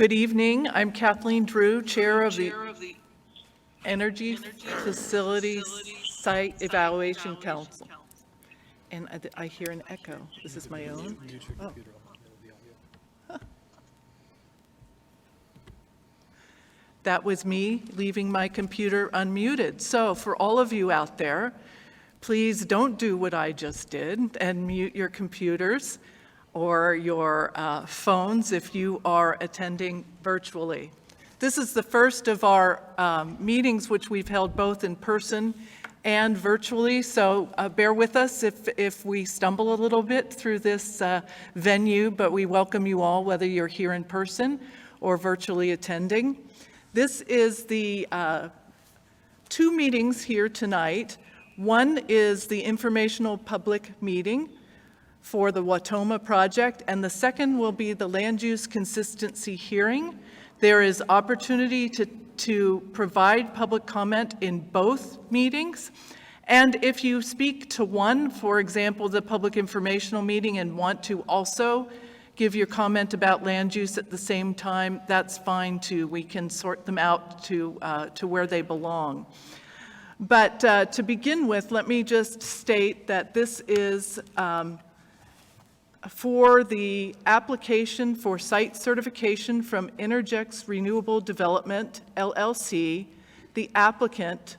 Good evening. I'm Kathleen Drew, Chair of the Energy Facilities Site Evaluation Council. And I hear an echo. Is this my own? Oh. That was me leaving my computer unmuted. So for all of you out there, please don't do what I just did and mute your computers or your phones if you are attending virtually. This is the first of our meetings which we've held both in person and virtually, so bear with us if we stumble a little bit through this venue, but we welcome you all, whether you're here in person or virtually attending. This is the two meetings here tonight. One is the informational public meeting for the Wautoma project, and the second will be the land use consistency hearing. There is opportunity to provide public comment in both meetings. And if you speak to one, for example, the public informational meeting, and want to also give your comment about land use at the same time, that's fine too. We can sort them out to where they belong. But to begin with, let me just state that this is for the application for site certification from Interjex Renewable Development, LLC, the applicant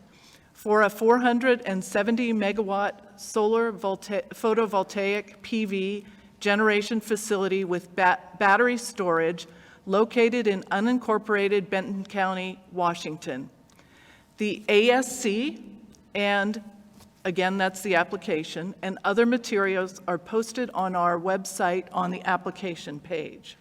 for a 470 megawatt solar photovoltaic PV generation facility with battery storage located in unincorporated Benton County, Washington. The ASC, and again, that's the application, and other materials are posted on our website on the application page.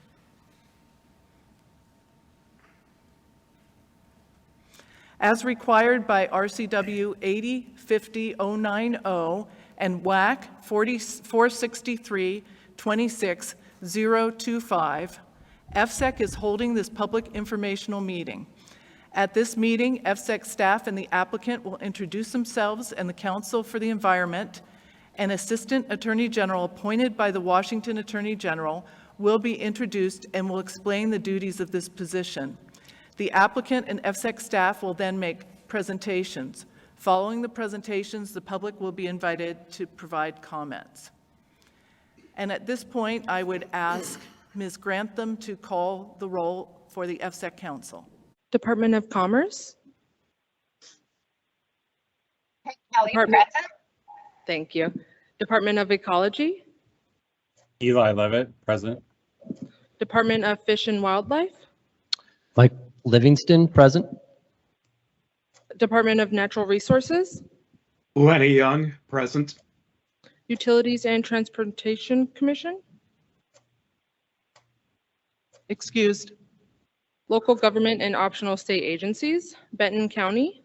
As required by RCW 8050-090 and WAC 463-26-025, EFSEC is holding this public informational meeting. At this meeting, EFSEC staff and the applicant will introduce themselves, and the Council for the Environment, an Assistant Attorney General appointed by the Washington Attorney General, will be introduced and will explain the duties of this position. The applicant and EFSEC staff will then make presentations. Following the presentations, the public will be invited to provide comments. And at this point, I would ask Ms. Grantham to call the roll for the EFSEC Council. Department of Commerce. Kelly present. Thank you. Department of Ecology. Eli Levitt, present. Department of Fish and Wildlife. Mike Livingston, present. Department of Natural Resources. Lenny Young, present. Utilities and Transportation Commission. Excused. Local government and optional state agencies. Benton County.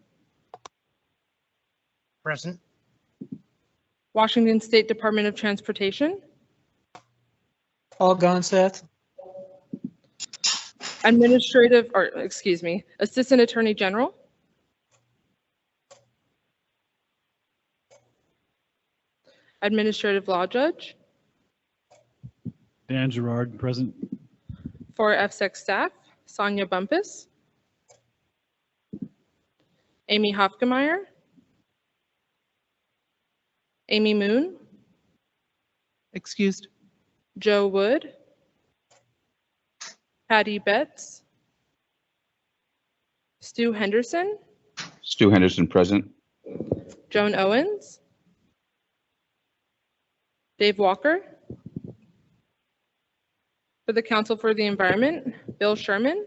Present. Washington State Department of Transportation. Paul Gonsath. Assistant Attorney General. Administrative Law Judge. Dan Gerard, present. For EFSEC staff, Sonia Bumpus. Amy Hofgemeyer. Amy Moon. Excused. Joe Wood. Patty Betts. Stu Henderson. Stu Henderson, present. Joan Owens. Dave Walker. For the Council for the Environment, Bill Sherman.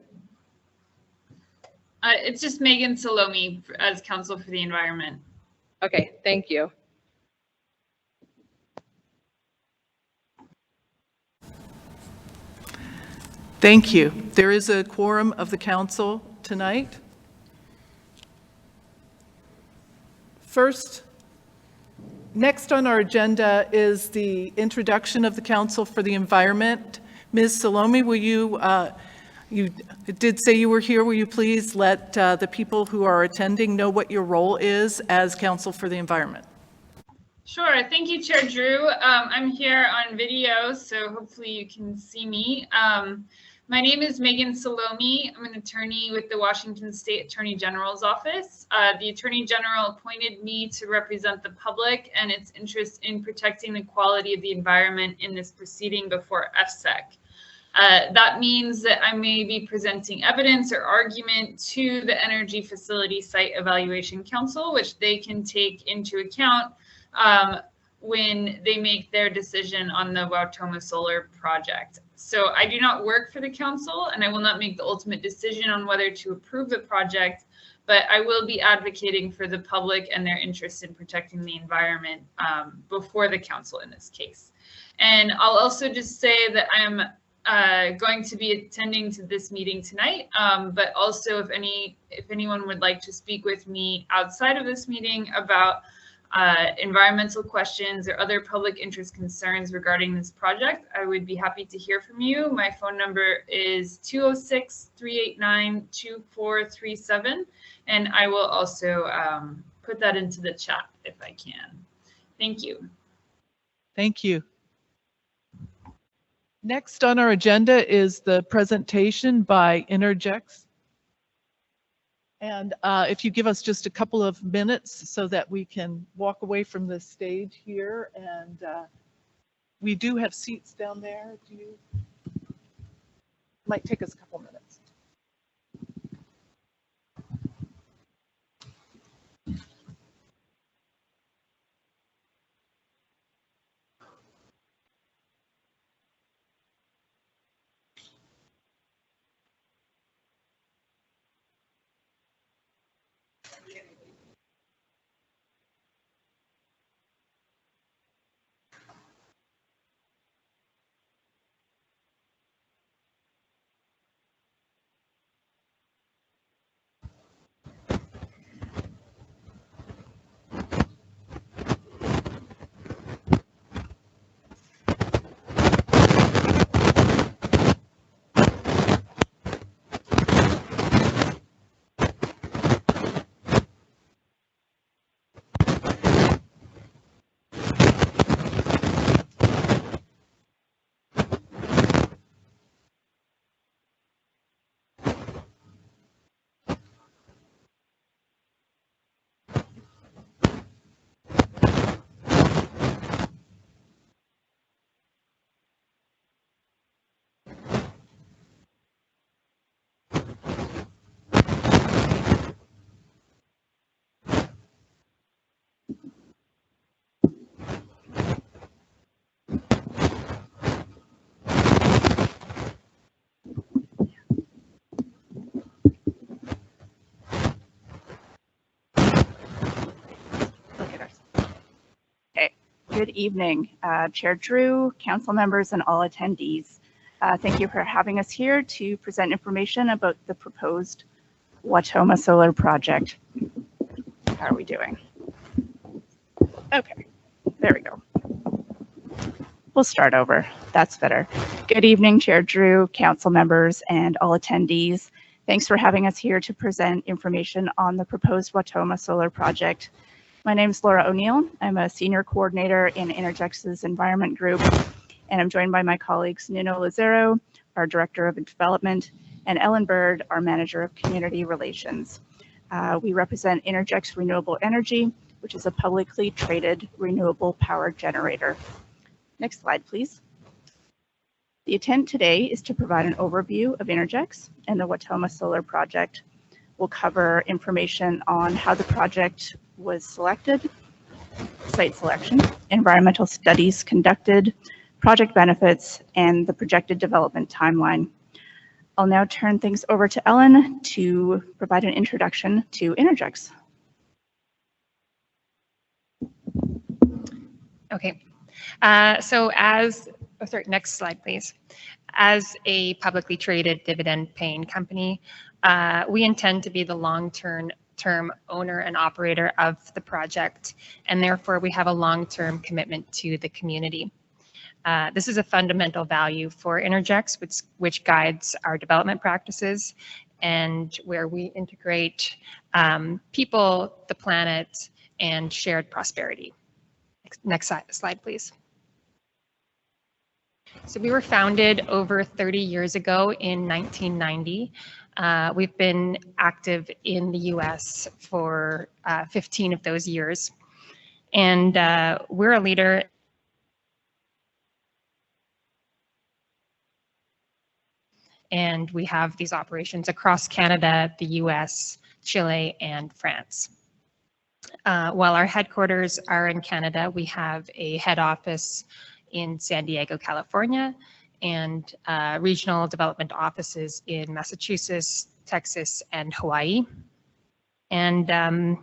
It's just Megan Salome as Council for the Environment. Okay, thank you. Thank you. There is a quorum of the council tonight. Next on our agenda is the introduction of the Council for the Environment. Ms. Salome, will you did say you were here. Will you please let the people who are attending know what your role is as Council for the Environment? Sure. Thank you, Chair Drew. I'm here on video, so hopefully you can see me. My name is Megan Salome. I'm an attorney with the Washington State Attorney General's Office. The Attorney General appointed me to represent the public and its interest in protecting the quality of the environment in this proceeding before EFSEC. That means that I may be presenting evidence or argument to the Energy Facility Site Evaluation Council, which they can take into account when they make their decision on the Wautoma Solar Project. So I do not work for the council, and I will not make the ultimate decision on whether to approve the project, but I will be advocating for the public and their interest in protecting the environment before the council in this case. And I'll also just say that I'm going to be attending to this meeting tonight, but also if anyone would like to speak with me outside of this meeting about environmental questions or other public interest concerns regarding this project, I would be happy to hear from you. My phone number is 206-389-2437, and I will also put that into the chat if I can. Thank you. Thank you. Next on our agenda is the presentation by Interjex. And if you give us just a couple of minutes so that we can walk away from the stage here, and we do have seats down there. Might take us a couple minutes. Good evening, Chair Drew, council members, and all attendees. Thank you for having us here to present information about the proposed Wautoma Solar Project. How are we doing? Okay, there we go. We'll start over. That's better. Good evening, Chair Drew, council members, and all attendees. Thanks for having us here to present information on the proposed Wautoma Solar Project. My name is Laura O'Neill. I'm a senior coordinator in Interjex's environment group, and I'm joined by my colleagues Nuno Lazaro, our director of development, and Ellen Bird, our manager of community relations. We represent Interjex Renewable Energy, which is a publicly traded renewable power generator. Next slide, please. The intent today is to provide an overview of Interjex and the Wautoma Solar Project. We'll cover information on how the project was selected, site selection, environmental studies conducted, project benefits, and the projected development timeline. I'll now turn things over to Ellen to provide an introduction to Interjex. Okay, next slide, please. As a publicly traded dividend-paying company, we intend to be the long-term owner and operator of the project, and therefore we have a long-term commitment to the community. This is a fundamental value for Interjex, which guides our development practices and where we integrate people, the planet, and shared prosperity. Next slide, please. So we were founded over 30 years ago in 1990. We've been active in the US for 15 of those years. And we're a leader and we have these operations across Canada, the US, Chile, and France. While our headquarters are in Canada, we have a head office in San Diego, California, and regional development offices in Massachusetts, Texas, and Hawaii. And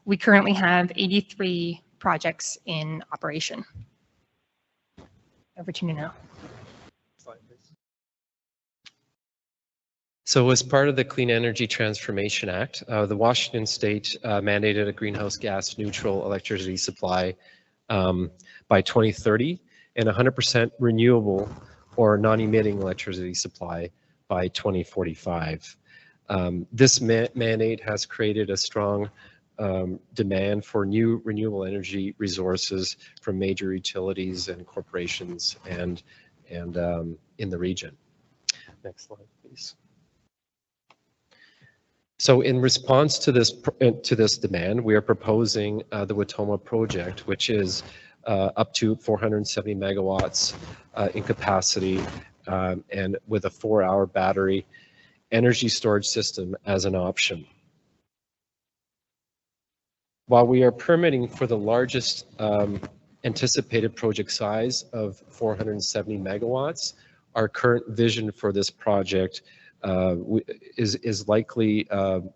we currently have 83 projects in operation. Over to you now. So as part of the Clean Energy Transformation Act, the Washington State mandated a greenhouse gas neutral electricity supply by 2030 and 100% renewable or non-emitting electricity supply by 2045. This mandate has created a strong demand for new renewable energy resources from major utilities and corporations and in the region. Next slide, please. So in response to this demand, we are proposing the Wautoma project, which is up to 470 megawatts in capacity and with a 4-hour battery energy storage system as an option. While we are permitting for the largest anticipated project size of 470 megawatts, our current vision for this project is likely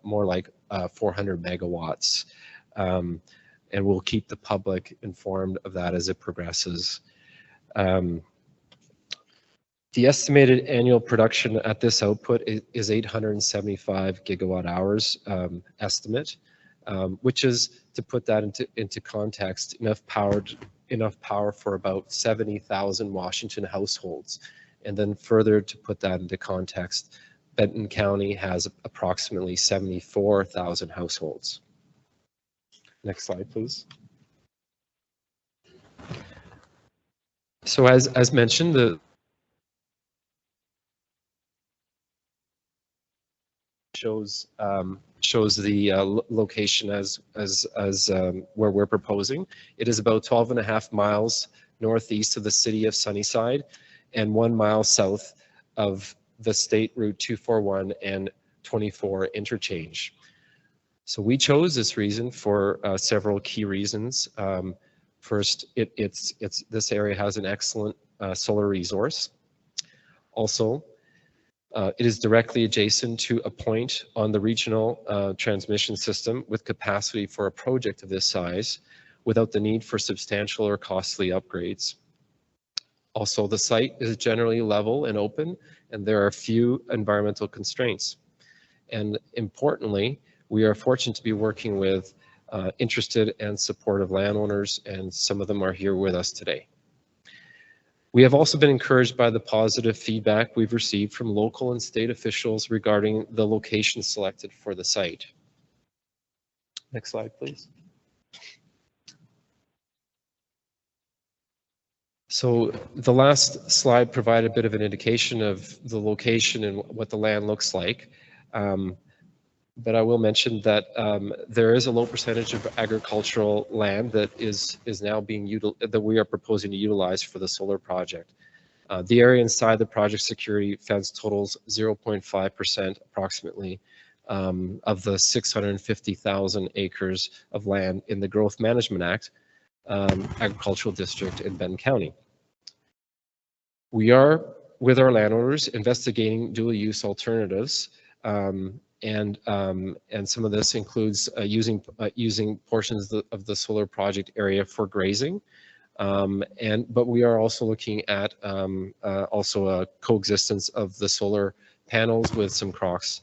more like 400 megawatts. And we'll keep the public informed of that as it progresses. The estimated annual production at this output is 875 gigawatt hours estimate, which is, to put that into context, enough power for about 70,000 Washington households. And then further to put that into context, Benton County has approximately 74,000 households. Next slide, please. So as mentioned, the shows the location as where we're proposing. It is about 12.5 miles northeast of the city of Sunnyside and 1 mile south of the State Route 241 and 24 interchange. So we chose this region for several key reasons. First, this area has an excellent solar resource. Also, it is directly adjacent to a point on the regional transmission system with capacity for a project of this size without the need for substantial or costly upgrades. Also, the site is generally level and open, and there are few environmental constraints. And importantly, we are fortunate to be working with interested and supportive landowners, and some of them are here with us today. We have also been encouraged by the positive feedback we've received from local and state officials regarding the location selected for the site. Next slide, please. So the last slide provided a bit of an indication of the location and what the land looks like. But I will mention that there is a low percentage of agricultural land that is now being that we are proposing to utilize for the solar project. The area inside the project security fence totals 0.5% approximately of the 650,000 acres of land in the Growth Management Act agricultural district in Benton County. We are, with our landowners, investigating dual use alternatives. And some of this includes using portions of the solar project area for grazing, but we are also looking at also a coexistence of the solar panels with some crops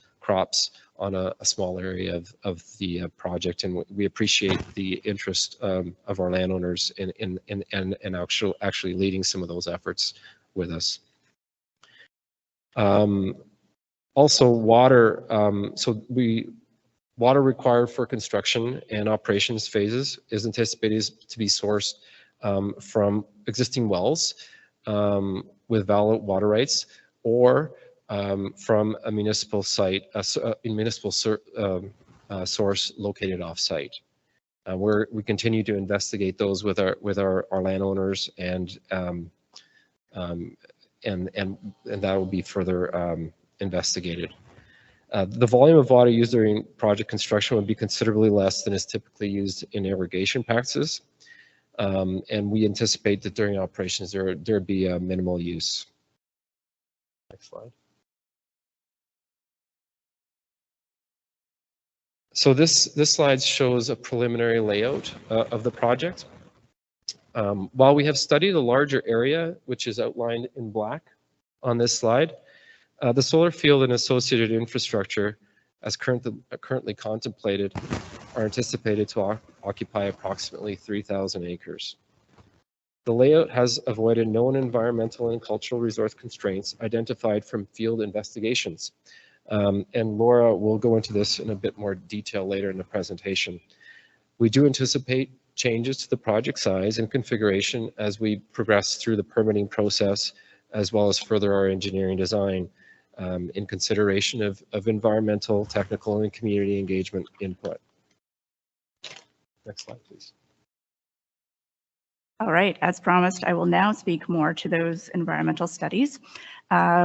on a small area of the project, and we appreciate the interest of our landowners in actually leading some of those efforts with us. Also, water. Water required for construction and operations phases is anticipated to be sourced from existing wells, with valid water rights or from a municipal site, source located off-site. We continue to investigate those with our landowners, and that will be further investigated. The volume of water used during project construction would be considerably less than is typically used in irrigation practices. And we anticipate that during operations there'd be a minimal use. Next slide. So this slide shows a preliminary layout of the project. While we have studied a larger area, which is outlined in black on this slide, the solar field and associated infrastructure, as currently contemplated, are anticipated to occupy approximately 3,000 acres. The layout has avoided known environmental and cultural resource constraints identified from field investigations. And Laura will go into this in a bit more detail later in the presentation. We do anticipate changes to the project size and configuration as we progress through the permitting process, as well as further our engineering design in consideration of environmental, technical, and community engagement input. Next slide, please. All right, as promised, I will now speak more to those environmental studies.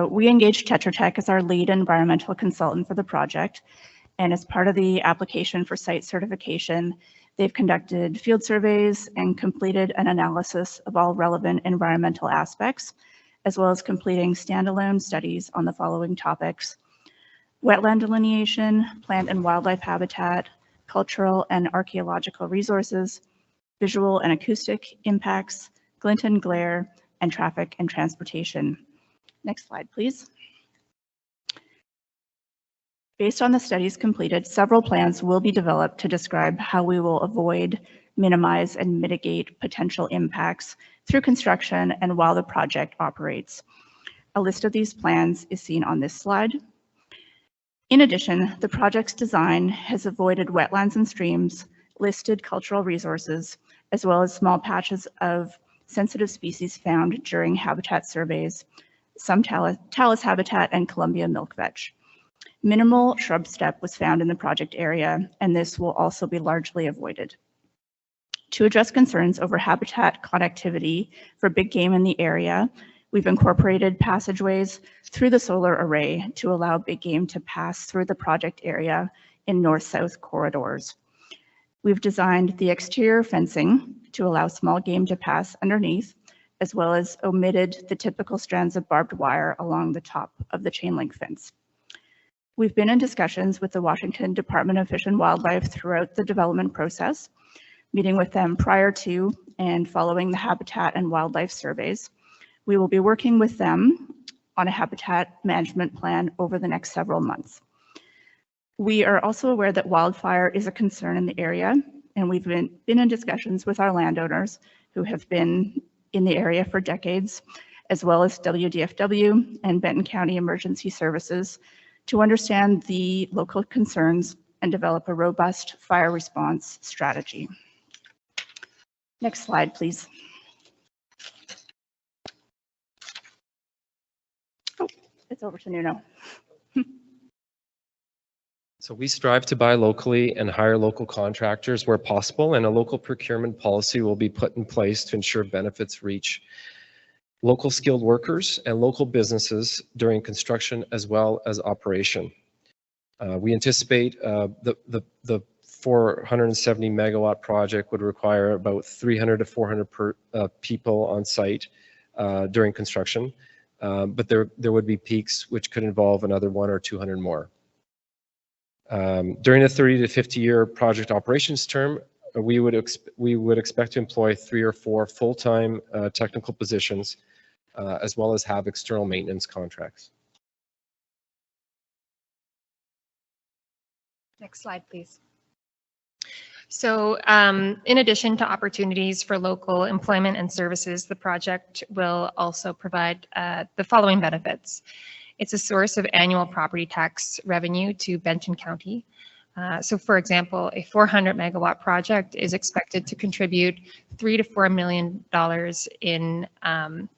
We engaged Tetra Tech as our lead environmental consultant for the project, and as part of the application for site certification, they've conducted field surveys and completed an analysis of all relevant environmental aspects, as well as completing standalone studies on the following topics: wetland delineation, plant and wildlife habitat, cultural and archaeological resources, visual and acoustic impacts, glint and glare, and traffic and transportation. Next slide, please. Based on the studies completed, several plans will be developed to describe how we will avoid, minimize, and mitigate potential impacts through construction and while the project operates. A list of these plans is seen on this slide. In addition, the project's design has avoided wetlands and streams, listed cultural resources, as well as small patches of sensitive species found during habitat surveys, some talus habitat and Columbia milkvetch. Minimal shrub steppe was found in the project area, and this will also be largely avoided. To address concerns over habitat connectivity for big game in the area, we've incorporated passageways through the solar array to allow big game to pass through the project area in north-south corridors. We've designed the exterior fencing to allow small game to pass underneath, as well as omitted the typical strands of barbed wire along the top of the chain link fence. We've been in discussions with the Washington Department of Fish and Wildlife throughout the development process, meeting with them prior to and following the habitat and wildlife surveys. We will be working with them on a habitat management plan over the next several months. We are also aware that wildfire is a concern in the area, and we've been in discussions with our landowners who have been in the area for decades, as well as WDFW and Benton County Emergency Services, to understand the local concerns and develop a robust fire response strategy. Next slide, please. Oh, it's over to Nuno. So we strive to buy locally and hire local contractors where possible, and a local procurement policy will be put in place to ensure benefits reach local skilled workers and local businesses during construction as well as operation. We anticipate the 470 megawatt project would require about 300 to 400 people on site during construction, but there would be peaks which could involve another 100 or 200 more. During the 30 to 50 year project operations term, we would expect to employ 3 or 4 full-time technical positions, as well as have external maintenance contracts. Next slide, please. So in addition to opportunities for local employment and services, the project will also provide the following benefits. It's a source of annual property tax revenue to Benton County. So for example, a 400 megawatt project is expected to contribute $3 to $4 million in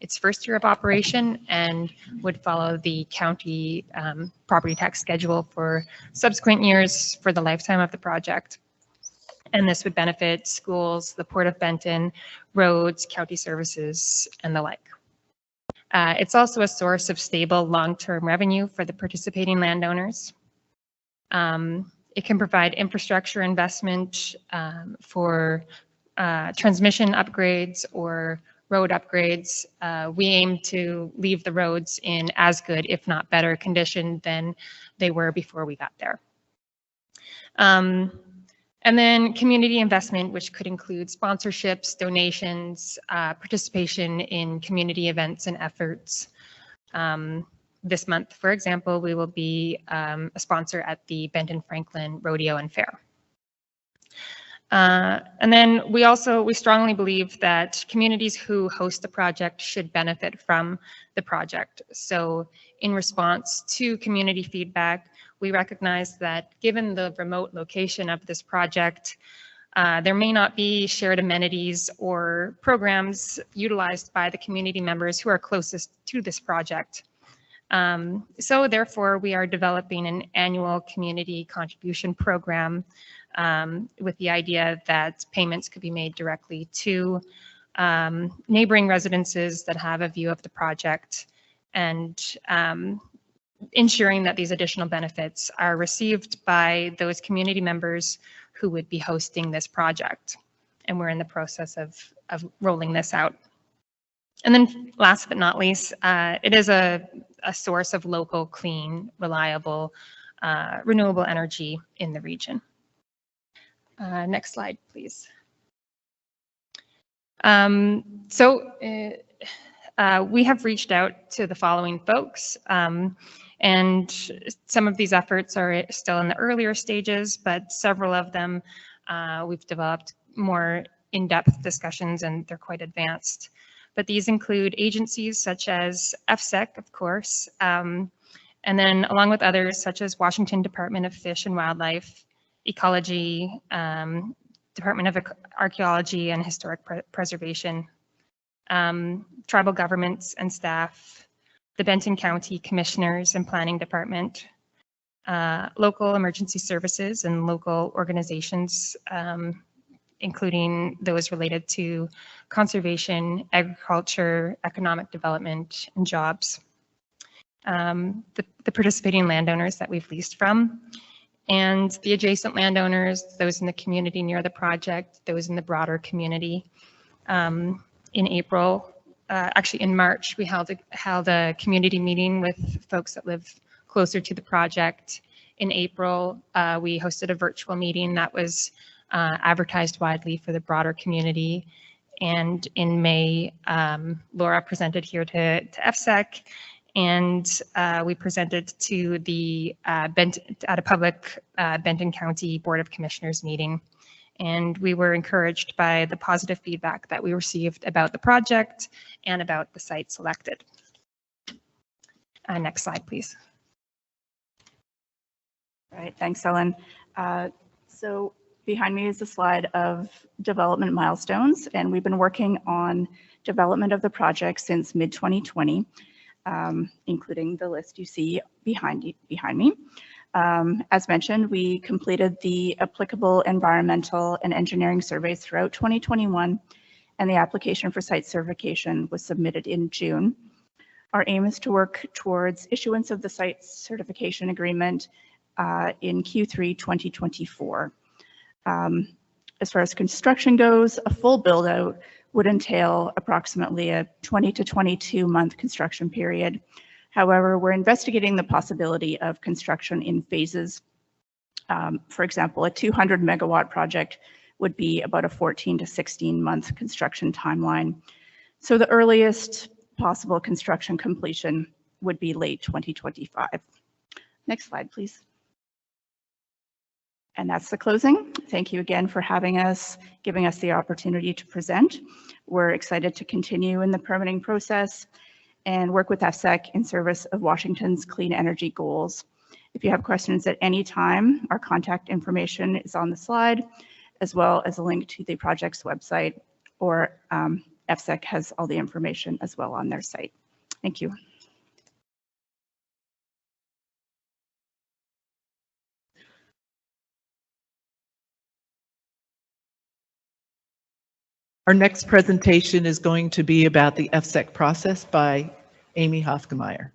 its first year of operation and would follow the county property tax schedule for subsequent years for the lifetime of the project. And this would benefit schools, the Port of Benton, roads, county services, and the like. It's also a source of stable long-term revenue for the participating landowners. It can provide infrastructure investment for transmission upgrades or road upgrades. We aim to leave the roads in as good, if not better, condition than they were before we got there. And then community investment, which could include sponsorships, donations, participation in community events and efforts. This month, for example, we will be a sponsor at the Benton Franklin Rodeo and Fair. And then we strongly believe that communities who host the project should benefit from the project. So in response to community feedback, we recognize that given the remote location of this project, there may not be shared amenities or programs utilized by the community members who are closest to this project. So therefore, we are developing an annual community contribution program with the idea that payments could be made directly to neighboring residences that have a view of the project, and ensuring that these additional benefits are received by those community members who would be hosting this project. And we're in the process of rolling this out. And then last but not least, it is a source of local, clean, reliable, renewable energy in the region. Next slide, please. We have reached out to the following folks, and some of these efforts are still in the earlier stages, but several of them we've developed more in-depth discussions and they're quite advanced. But these include agencies such as EFSEC, of course, and then along with others such as Washington Department of Fish and Wildlife, Ecology, Department of Archaeology and Historic Preservation, tribal governments and staff, the Benton County Commissioners and Planning Department, local emergency services and local organizations, including those related to conservation, agriculture, economic development, and jobs. The participating landowners that we've leased from, and the adjacent landowners, those in the community near the project, those in the broader community. In April, actually in March, we held a community meeting with folks that live closer to the project. In April, we hosted a virtual meeting that was advertised widely for the broader community. And in May, Laura presented here to EFSEC, and we presented to the at a public Benton County Board of Commissioners meeting. And we were encouraged by the positive feedback that we received about the project and about the site selected. Next slide, please. All right, thanks, Ellen. So behind me is a slide of development milestones, and we've been working on development of the project since mid-2020, including the list you see behind me. As mentioned, we completed the applicable environmental and engineering surveys throughout 2021, and the application for site certification was submitted in June. Our aim is to work towards issuance of the site certification agreement in Q3 2024. As far as construction goes, a full build out would entail approximately a 20 to 22 month construction period. However, we're investigating the possibility of construction in phases. For example, a 200 megawatt project would be about a 14 to 16 month construction timeline. So the earliest possible construction completion would be late 2025. Next slide, please. And that's the closing. Thank you again for having us, giving us the opportunity to present. We're excited to continue in the permitting process and work with EFSEC in service of Washington's clean energy goals. If you have questions at any time, our contact information is on the slide, as well as a link to the project's website, or EFSEC has all the information as well on their site. Thank you. Our next presentation is going to be about the EFSEC process by Amy Hofgemeyer.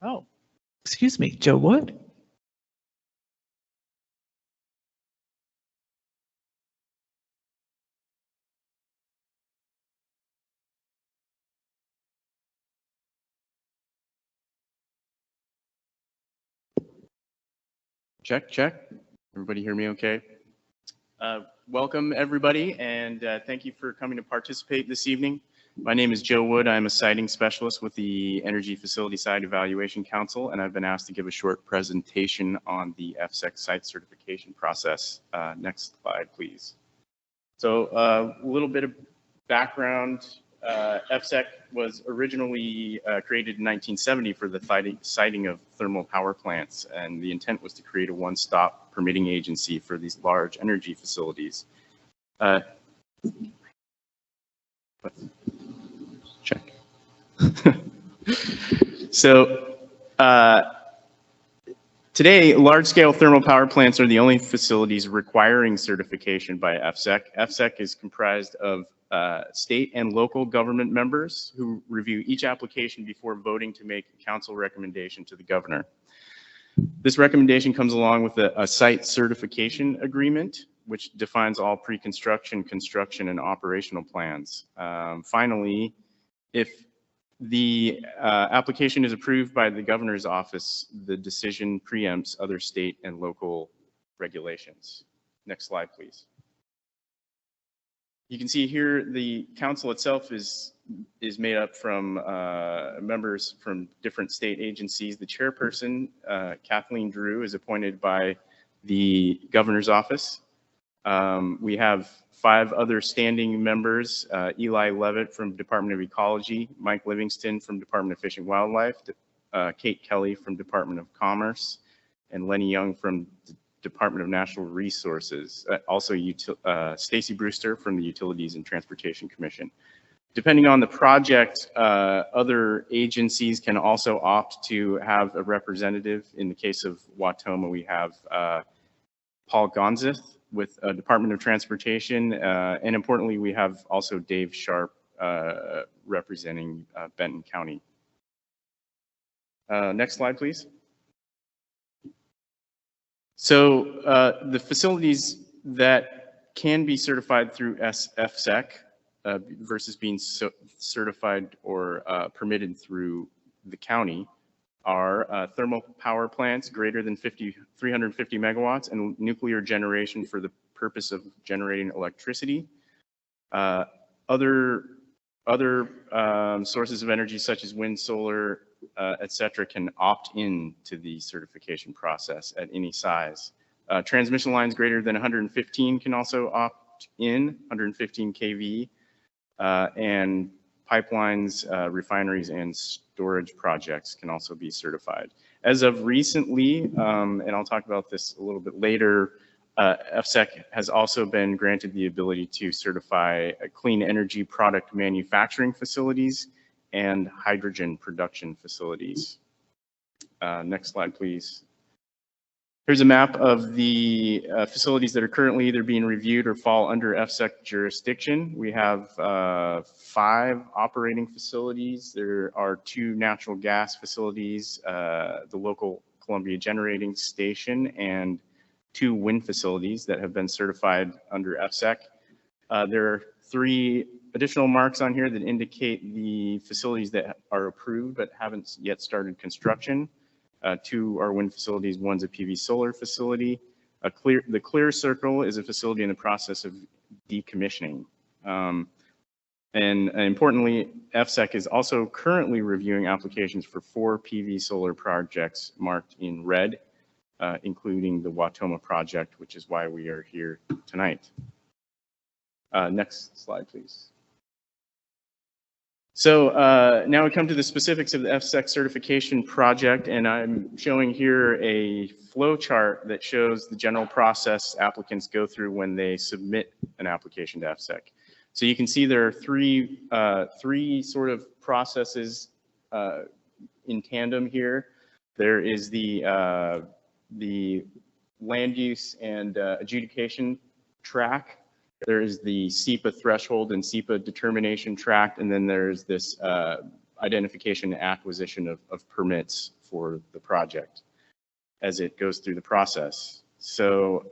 Oh, excuse me, Joe Wood. Check, check. Everybody hear me okay? Welcome, everybody, and thank you for coming to participate this evening. My name is Joe Wood. I'm a siting specialist with the Energy Facility Site Evaluation Council, and I've been asked to give a short presentation on the EFSEC site certification process. Next slide, please. So a little bit of background. EFSEC was originally created in 1970 for the siting of thermal power plants, and the intent was to create a one-stop permitting agency for these large energy facilities. Check. So today, large-scale thermal power plants are the only facilities requiring certification by EFSEC. EFSEC is comprised of state and local government members who review each application before voting to make a council recommendation to the governor. This recommendation comes along with a site certification agreement, which defines all pre-construction, construction, and operational plans. Finally, if the application is approved by the governor's office, the decision preempts other state and local regulations. Next slide, please. You can see here the council itself is made up from members from different state agencies. The chairperson, Kathleen Drew, is appointed by the governor's office. We have 5 other standing members, Eli Levitt from Department of Ecology, Mike Livingston from Department of Fish and Wildlife, Kate Kelly from Department of Commerce, and Lenny Young from Department of Natural Resources. Also, Stacy Brewster from the Utilities and Transportation Commission. Depending on the project, other agencies can also opt to have a representative. In the case of Wautoma, we have Paul Gonzith with Department of Transportation, and importantly, we have also Dave Sharp representing Benton County. Next slide, please. So the facilities that can be certified through EFSEC versus being certified or permitted through the county are thermal power plants greater than 350 megawatts and nuclear generation for the purpose of generating electricity. Other sources of energy such as wind, solar, et cetera, can opt in to the certification process at any size. Transmission lines greater than 115 can also opt in, 115 kV, and pipelines, refineries, and storage projects can also be certified. As of recently, and I'll talk about this a little bit later, EFSEC has also been granted the ability to certify clean energy product manufacturing facilities and hydrogen production facilities. Next slide, please. Here's a map of the facilities that are currently either being reviewed or fall under EFSEC jurisdiction. We have 5 operating facilities. There are 2 natural gas facilities, the local Columbia Generating Station, and 2 wind facilities that have been certified under EFSEC. There are 3 additional marks on here that indicate the facilities that are approved but haven't yet started construction. 2 are wind facilities, one's a PV solar facility. The clear circle is a facility in the process of decommissioning. And importantly, EFSEC is also currently reviewing applications for 4 PV solar projects marked in red, including the Wautoma project, which is why we are here tonight. Next slide, please. So now we come to the specifics of the EFSEC certification project, and I'm showing here a flow chart that shows the general process applicants go through when they submit an application to EFSEC. So you can see there are three sort of processes in tandem here. There is the land use and adjudication track. There is the SEPA threshold and SEPA determination track, and then there's this identification and acquisition of permits for the project as it goes through the process. So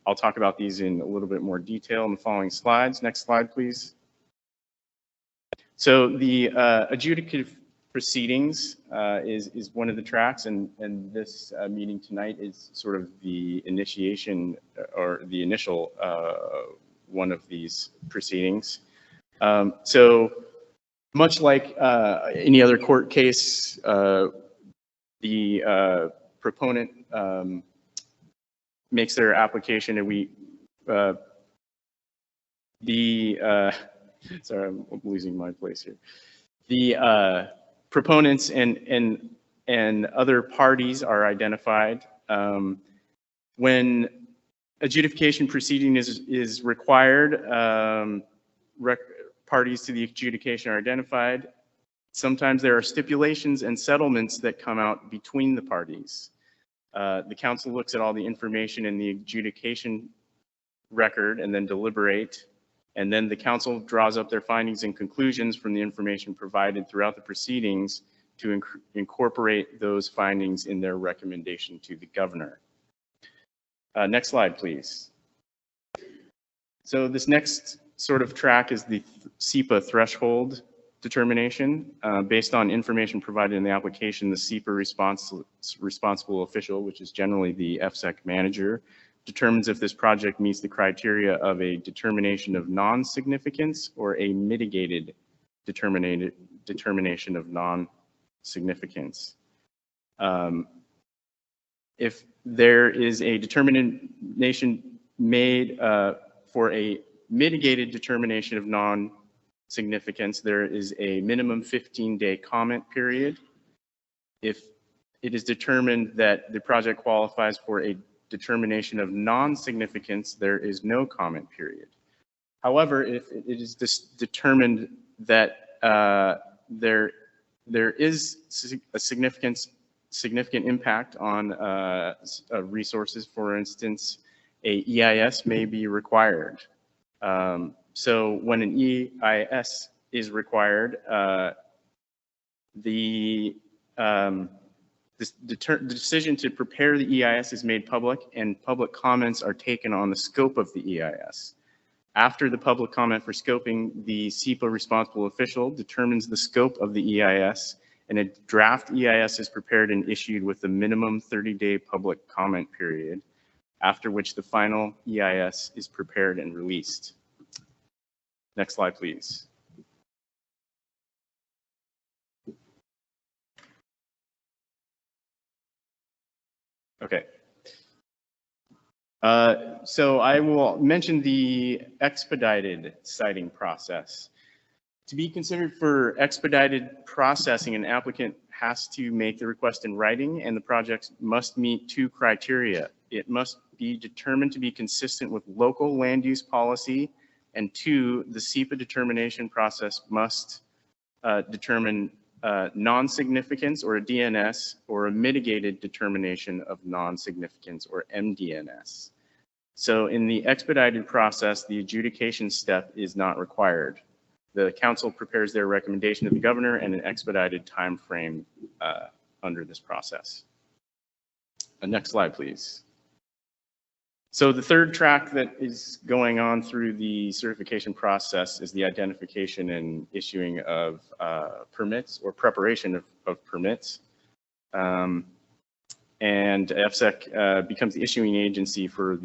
I'll talk about these in a little bit more detail in the following slides. Next slide, please. So the adjudicative proceedings is one of the tracks, and this meeting tonight is sort of the initiation or the initial one of these proceedings. So much like any other court case, the proponent makes their application, and sorry, I'm losing my place here. The proponents and other parties are identified. When adjudication proceeding is required, parties to the adjudication are identified. Sometimes there are stipulations and settlements that come out between the parties. The council looks at all the information in the adjudication record and then deliberate. And then the council draws up their findings and conclusions from the information provided throughout the proceedings to incorporate those findings in their recommendation to the governor. Next slide, please. So this next sort of track is the SEPA threshold determination. Based on information provided in the application, the SEPA responsible official, which is generally the EFSEC manager, determines if this project meets the criteria of a determination of non-significance or a mitigated determination of non-significance. If there is a determination made for a mitigated determination of non-significance, there is a minimum 15-day comment period. If it is determined that the project qualifies for a determination of non-significance, there is no comment period. However, if it is determined that there is a significant impact on resources, for instance, a EIS may be required. So when an EIS is required, the decision to prepare the EIS is made public, and public comments are taken on the scope of the EIS. After the public comment for scoping, the SEPA responsible official determines the scope of the EIS, and a draft EIS is prepared and issued with a minimum 30-day public comment period, after which the final EIS is prepared and released. Next slide, please. Okay. So I will mention the expedited citing process. To be considered for expedited processing, an applicant has to make the request in writing, and the project must meet two criteria. It must be determined to be consistent with local land use policy, and two, the SEPA determination process must determine non-significance or a DNS or a mitigated determination of non-significance or MDNS. So in the expedited process, the adjudication step is not required. The council prepares their recommendation to the governor and an expedited time frame under this process. Next slide, please. So the third track that is going on through the certification process is the identification and issuing of permits or preparation of permits. And EFSEC becomes the issuing agency for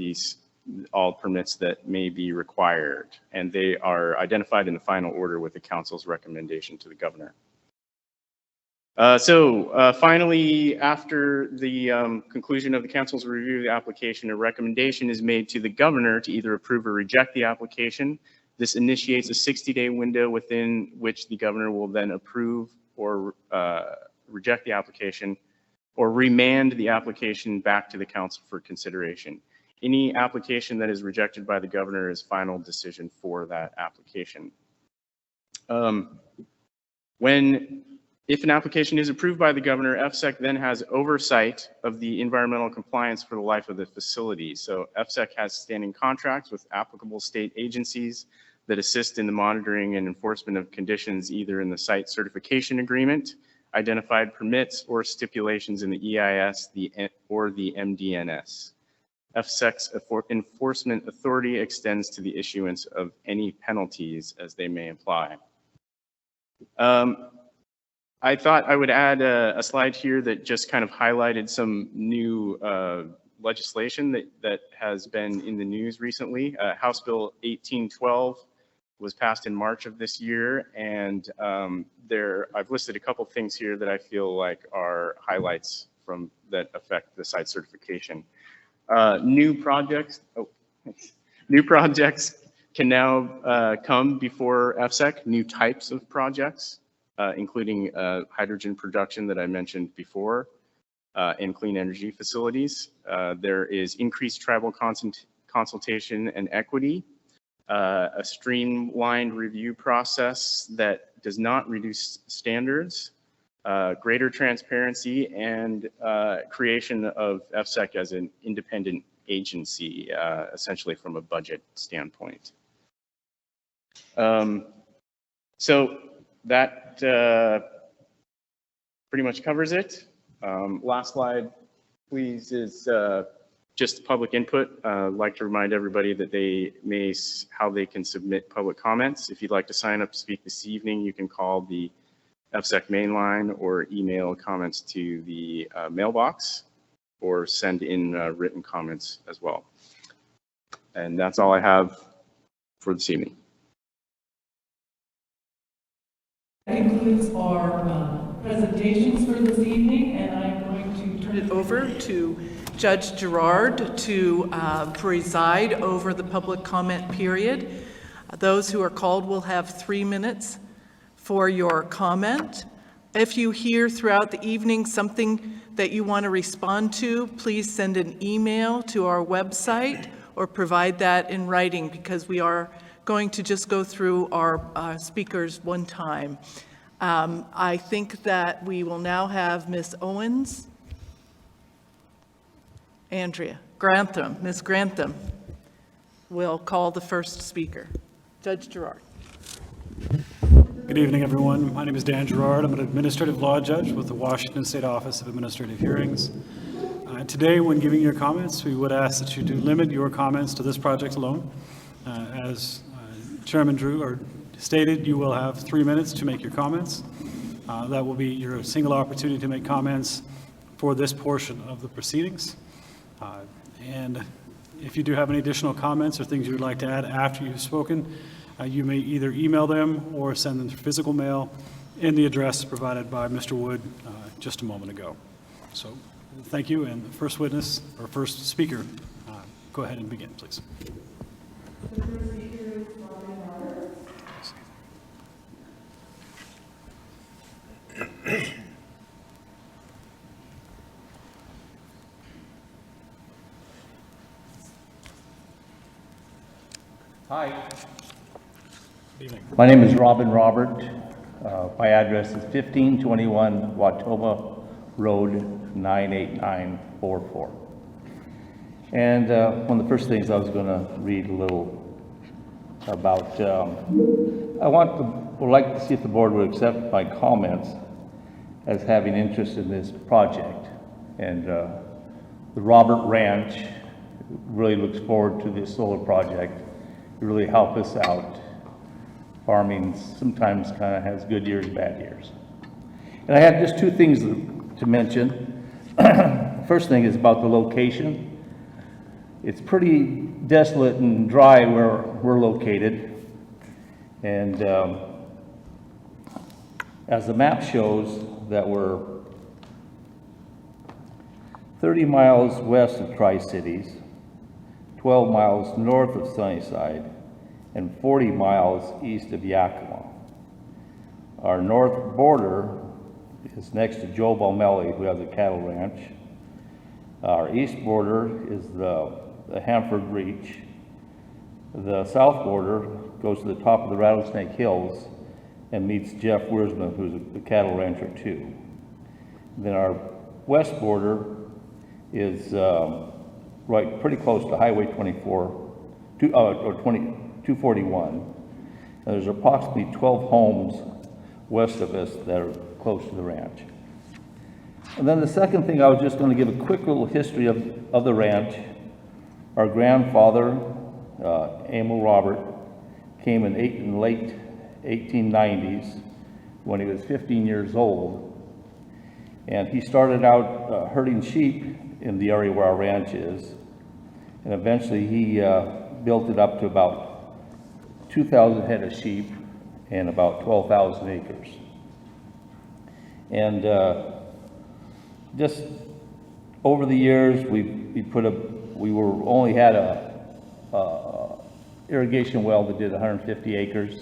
all permits that may be required. And they are identified in the final order with the council's recommendation to the governor. Finally, after the conclusion of the council's review of the application, a recommendation is made to the governor to either approve or reject the application. This initiates a 60-day window within which the governor will then approve or reject the application or remand the application back to the council for consideration. Any application that is rejected by the governor is final decision for that application. If an application is approved by the governor, EFSEC then has oversight of the environmental compliance for the life of the facility. So EFSEC has standing contracts with applicable state agencies that assist in the monitoring and enforcement of conditions either in the site certification agreement, identified permits, or stipulations in the EIS or the MDNS. EFSEC's enforcement authority extends to the issuance of any penalties as they may apply. I thought I would add a slide here that just kind of highlighted some new legislation that has been in the news recently. House Bill 1812 was passed in March of this year, and I've listed a couple things here that I feel like are highlights that affect the site certification. New projects can now come before EFSEC, new types of projects, including hydrogen production that I mentioned before, and clean energy facilities. There is increased tribal consultation and equity, a streamlined review process that does not reduce standards, greater transparency, and creation of EFSEC as an independent agency, essentially from a budget standpoint. So that pretty much covers it. Last slide, please, is just public input. I'd like to remind everybody that how they can submit public comments. If you'd like to sign up to speak this evening, you can call the EFSEC main line or email comments to the mailbox or send in written comments as well. And that's all I have for this evening. That concludes our presentations for this evening, and I'm going to turn it over to Judge Gerard to preside over the public comment period. Those who are called will have 3 minutes for your comment. If you hear throughout the evening something that you want to respond to, please send an email to our website or provide that in writing, because we are going to just go through our speakers one time. I think that we will now have Ms. Owens, Andrea Grantham. Ms. Grantham will call the first speaker. Judge Gerard. Good evening, everyone. My name is Dan Gerard. I'm an administrative law judge with the Washington State Office of Administrative Hearings. Today, when giving your comments, we would ask that you do limit your comments to this project alone. As Chairman Drew stated, you will have 3 minutes to make your comments. That will be your single opportunity to make comments for this portion of the proceedings. And if you do have any additional comments or things you would like to add after you've spoken, you may either email them or send them through physical mail in the address provided by Mr. Wood just a moment ago. So thank you, and the first witness, or first speaker, go ahead and begin, please. The first speaker is Robin Roberts. Hi. Good evening. My name is Robin Robert. My address is 1521 Wautoma Road 98944. And one of the first things I was going to read a little about, would like to see if the board would accept my comments as having interest in this project. And the Robert Ranch really looks forward to this solar project. It really help us out. Farming sometimes kind of has good years, bad years. And I have just two things to mention. First thing is about the location. It's pretty desolate and dry where we're located. And as the map shows, that we're 30 miles west of Tri-Cities, 12 miles north of Sunnyside, and 40 miles east of Yakima. Our north border is next to Joe Balmelli, who has a cattle ranch. Our east border is the Hanford Reach. The south border goes to the top of the Rattlesnake Hills and meets Jeff Wiersma, who's a cattle rancher too. Then our west border is right pretty close to Highway 241. And there's approximately 12 homes west of us that are close to the ranch. And then the second thing, I was just going to give a quick little history of the ranch. Our grandfather, Emil Robert, came in late 1890s when he was 15 years old. And he started out herding sheep in the area where our ranch is. And eventually he built it up to about 2,000 head of sheep and about 12,000 acres. And just over the years, we only had a irrigation well that did 150 acres.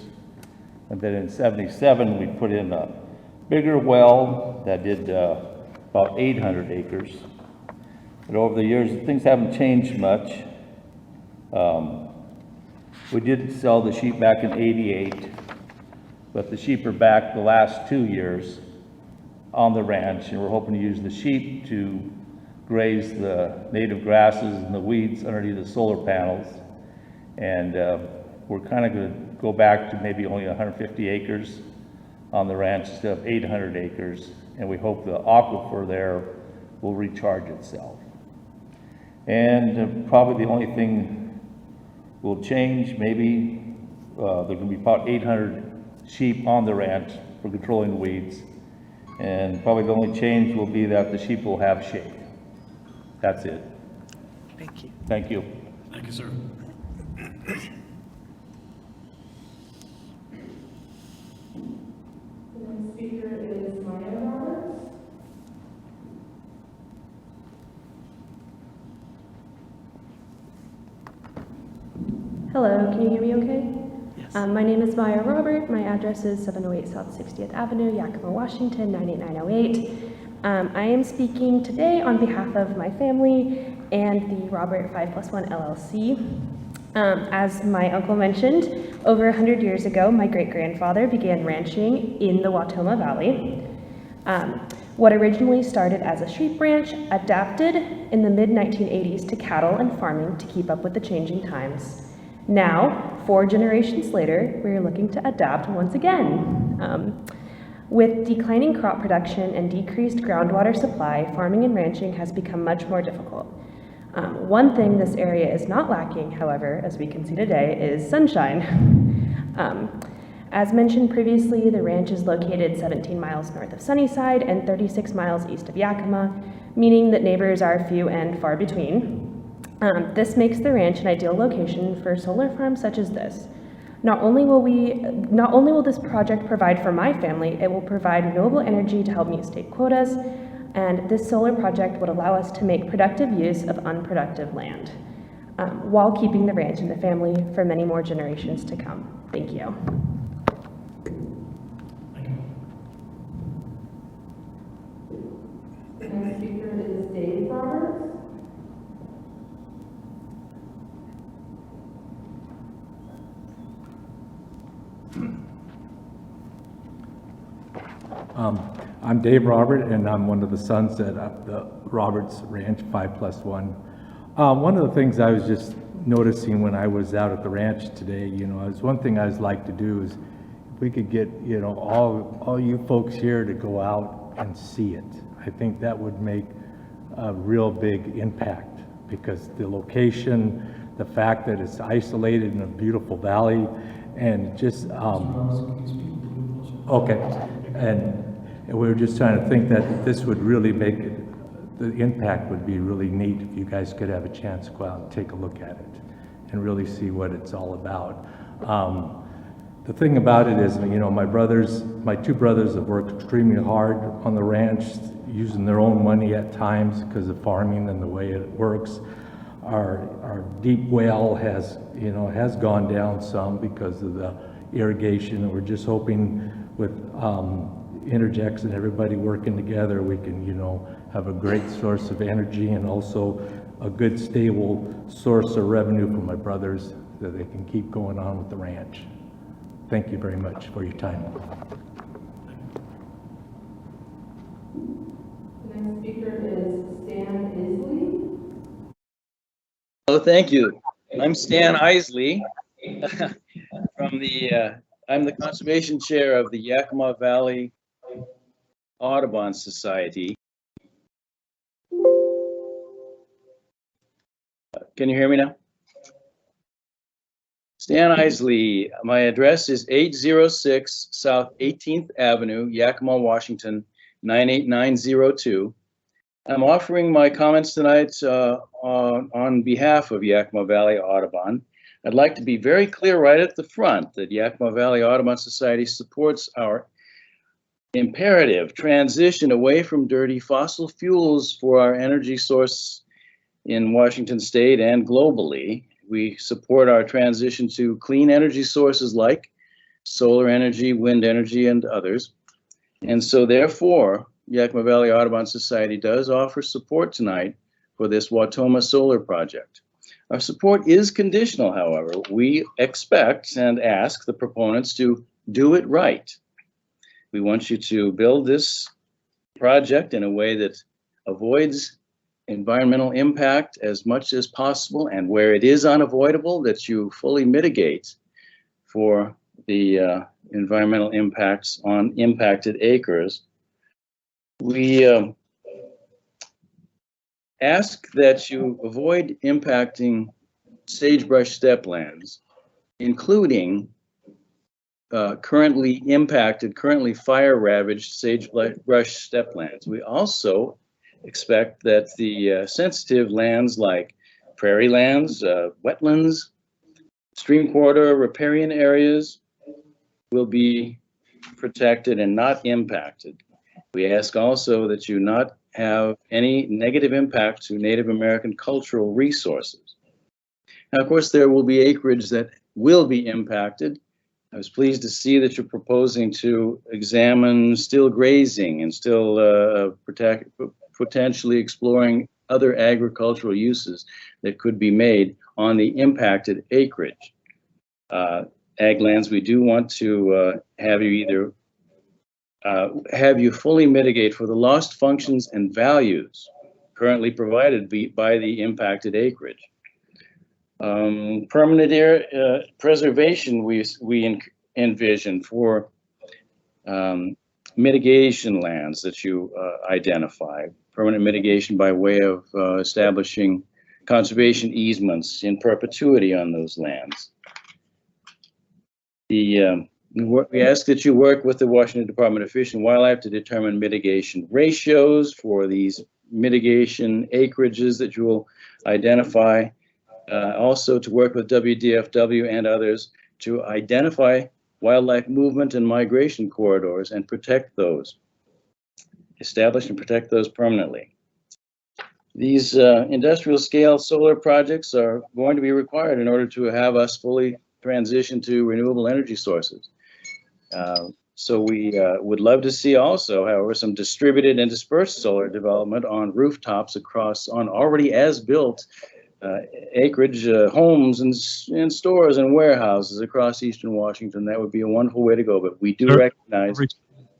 And then in 77, we put in a bigger well that did about 800 acres. But over the years, things haven't changed much. We did sell the sheep back in '88, but the sheep are back the last 2 years on the ranch, and we're hoping to use the sheep to graze the native grasses and the weeds underneath the solar panels. And we're kind of going to go back to maybe only 150 acres on the ranch instead of 800 acres, and we hope the aquifer there will recharge itself. And probably the only thing will change, maybe there can be about 800 sheep on the ranch for controlling weeds, and probably the only change will be that the sheep will have shade. That's it. Thank you. Thank you, sir. Hello, can you hear me okay? Yes. My name is Maya Robert. My address is 708 South 60th Avenue, Yakima, Washington, 98908. I am speaking today on behalf of my family and the Robert 5+1 LLC. As my uncle mentioned, over 100 years ago, my great-grandfather began ranching in the Wautoma Valley. What originally started as a sheep ranch adapted in the mid-1980s to cattle and farming to keep up with the changing times. Now, 4 generations later, we're looking to adapt once again. With declining crop production and decreased groundwater supply, farming and ranching has become much more difficult. One thing this area is not lacking, however, as we can see today, is sunshine. As mentioned previously, the ranch is located 17 miles north of Sunnyside and 36 miles east of Yakima, meaning that neighbors are few and far between. This makes the ranch an ideal location for solar farms such as this. Not only will this project provide for my family, it will provide renewable energy to help meet state quotas, and this solar project would allow us to make productive use of unproductive land, while keeping the ranch in the family for many more generations to come. Thank you. The next speaker is Dave Roberts. I'm Dave Robert, and I'm one of the sons at the Roberts Ranch 5+1. One of the things I was just noticing when I was out at the ranch today, is one thing I'd like to do is if we could get, all you folks here to go out and see it. I think that would make a real big impact because the location, the fact that it's isolated in a beautiful valley, and just, okay. And we were just trying to think that this would really make it, the impact would be really neat if you guys could have a chance to go out and take a look at it and really see what it's all about. The thing about it is, my 2 brothers have worked extremely hard on the ranch, using their own money at times because of farming and the way it works. our deep well has, has gone down some because of the irrigation. And we're just hoping with Interjex and everybody working together, we can, have a great source of energy and also a good stable source of revenue for my brothers that they can keep going on with the ranch. Thank you very much for your time. The next speaker is Stan Isley. Oh, thank you. I'm Stan Isley from I'm the conservation chair of the Yakima Valley Audubon Society. Can you hear me now? Stan Isley, my address is 806 South 18th Avenue, Yakima, Washington, 98902. I'm offering my comments tonight on behalf of Yakima Valley Audubon. I'd like to be very clear right at the front that Yakima Valley Audubon Society supports our imperative transition away from dirty fossil fuels for our energy source in Washington State and globally. We support our transition to clean energy sources like solar energy, wind energy, and others. And so therefore, Yakima Valley Audubon Society does offer support tonight for this Wautoma solar project. Our support is conditional, however. We expect and ask the proponents to do it right. We want you to build this project in a way that avoids environmental impact as much as possible, and where it is unavoidable, that you fully mitigate for the environmental impacts on impacted acres. We ask that you avoid impacting sagebrush steplands, including currently fire-ravaged sagebrush steplands. We also expect that the sensitive lands like prairie lands, wetlands, stream corridor, riparian areas will be protected and not impacted. We ask also that you not have any negative impact to Native American cultural resources. Now, of course, there will be acreage that will be impacted. I was pleased to see that you're proposing to examine still grazing and still potentially exploring other agricultural uses that could be made on the impacted acreage. Ag lands, we do want to have you fully mitigate for the lost functions and values currently provided by the impacted acreage. Permanent preservation we envision for mitigation lands that you identify. Permanent mitigation by way of establishing conservation easements in perpetuity on those lands. We ask that you work with the Washington Department of Fish and Wildlife to determine mitigation ratios for these mitigation acreages that you will identify. Also to work with WDFW and others to identify wildlife movement and migration corridors and protect those. Establish and protect those permanently. These industrial scale solar projects are going to be required in order to have us fully transition to renewable energy sources. So we would love to see also, however, some distributed and dispersed solar development on rooftops across on already as-built acreage, homes and stores and warehouses across Eastern Washington. That would be a wonderful way to go, but we do recognize...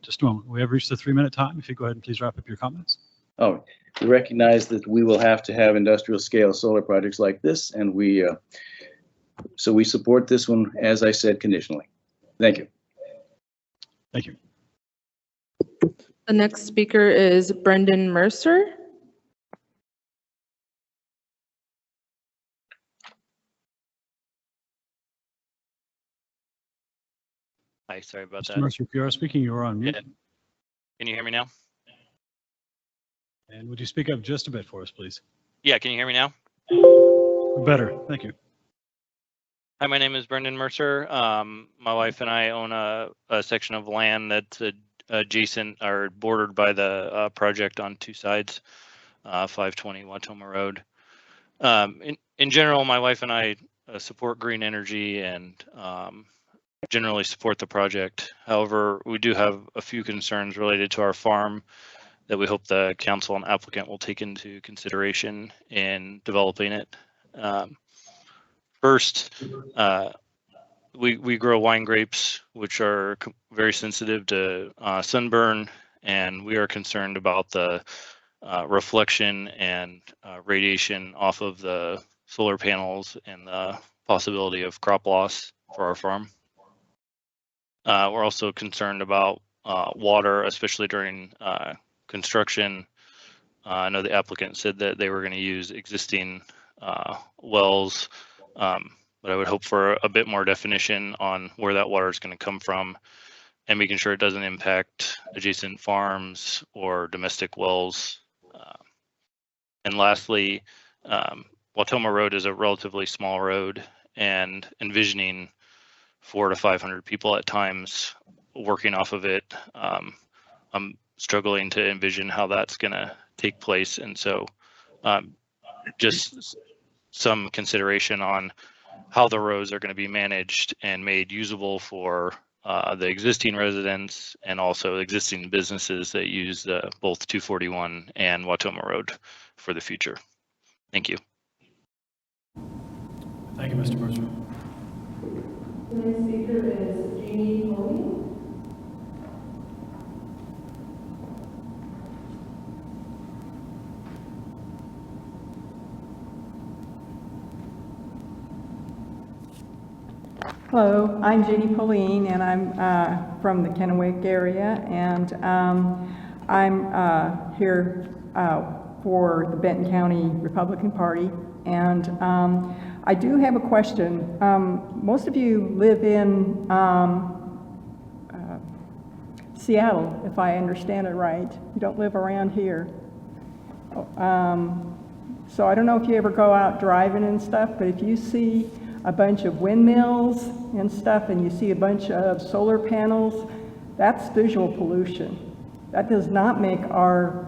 Just a moment. We have reached the 3-minute time. If you go ahead and please wrap up your comments. Oh, we recognize that we will have to have industrial scale solar projects like this, and so we support this one, as I said, conditionally. Thank you. Thank you. The next speaker is Brendan Mercer. Hi, sorry about Mr. that. Mercer, if you are speaking, you are on mute. Yeah. Can you hear me now? And would you speak up just a bit for us, please? Yeah, can you hear me now? Better, thank you. Hi, my name is Brendan Mercer. My wife and I own a section of land that's adjacent or bordered by the project on two sides, 520 Wautoma Road. In general, my wife and I support green energy and generally support the project. However, we do have a few concerns related to our farm that we hope the council and applicant will take into consideration in developing it. First, we grow wine grapes, which are very sensitive to sunburn, and we are concerned about the reflection and radiation off of the solar panels and the possibility of crop loss for our farm. We're also concerned about water, especially during construction. I know the applicant said that they were going to use existing wells, but I would hope for a bit more definition on where that water is going to come from and making sure it doesn't impact adjacent farms or domestic wells. And lastly, Wautoma Road is a relatively small road, and envisioning 400 to 500 people at times working off of it, I'm struggling to envision how that's going to take place. And so just some consideration on how the roads are going to be managed and made usable for the existing residents and also existing businesses that use both 241 and Wautoma Road for the future. Thank you. Thank you, Mr. Mercer. The next speaker is Jeannie Coley. Hello, I'm Jeannie Pauline, and I'm from the Kennewick area, and I'm here for the Benton County Republican Party, and I do have a question. Most of you live in Seattle, if I understand it right. You don't live around here. So I don't know if you ever go out driving and stuff, but if you see a bunch of windmills and stuff, and you see a bunch of solar panels, that's visual pollution. That does not make our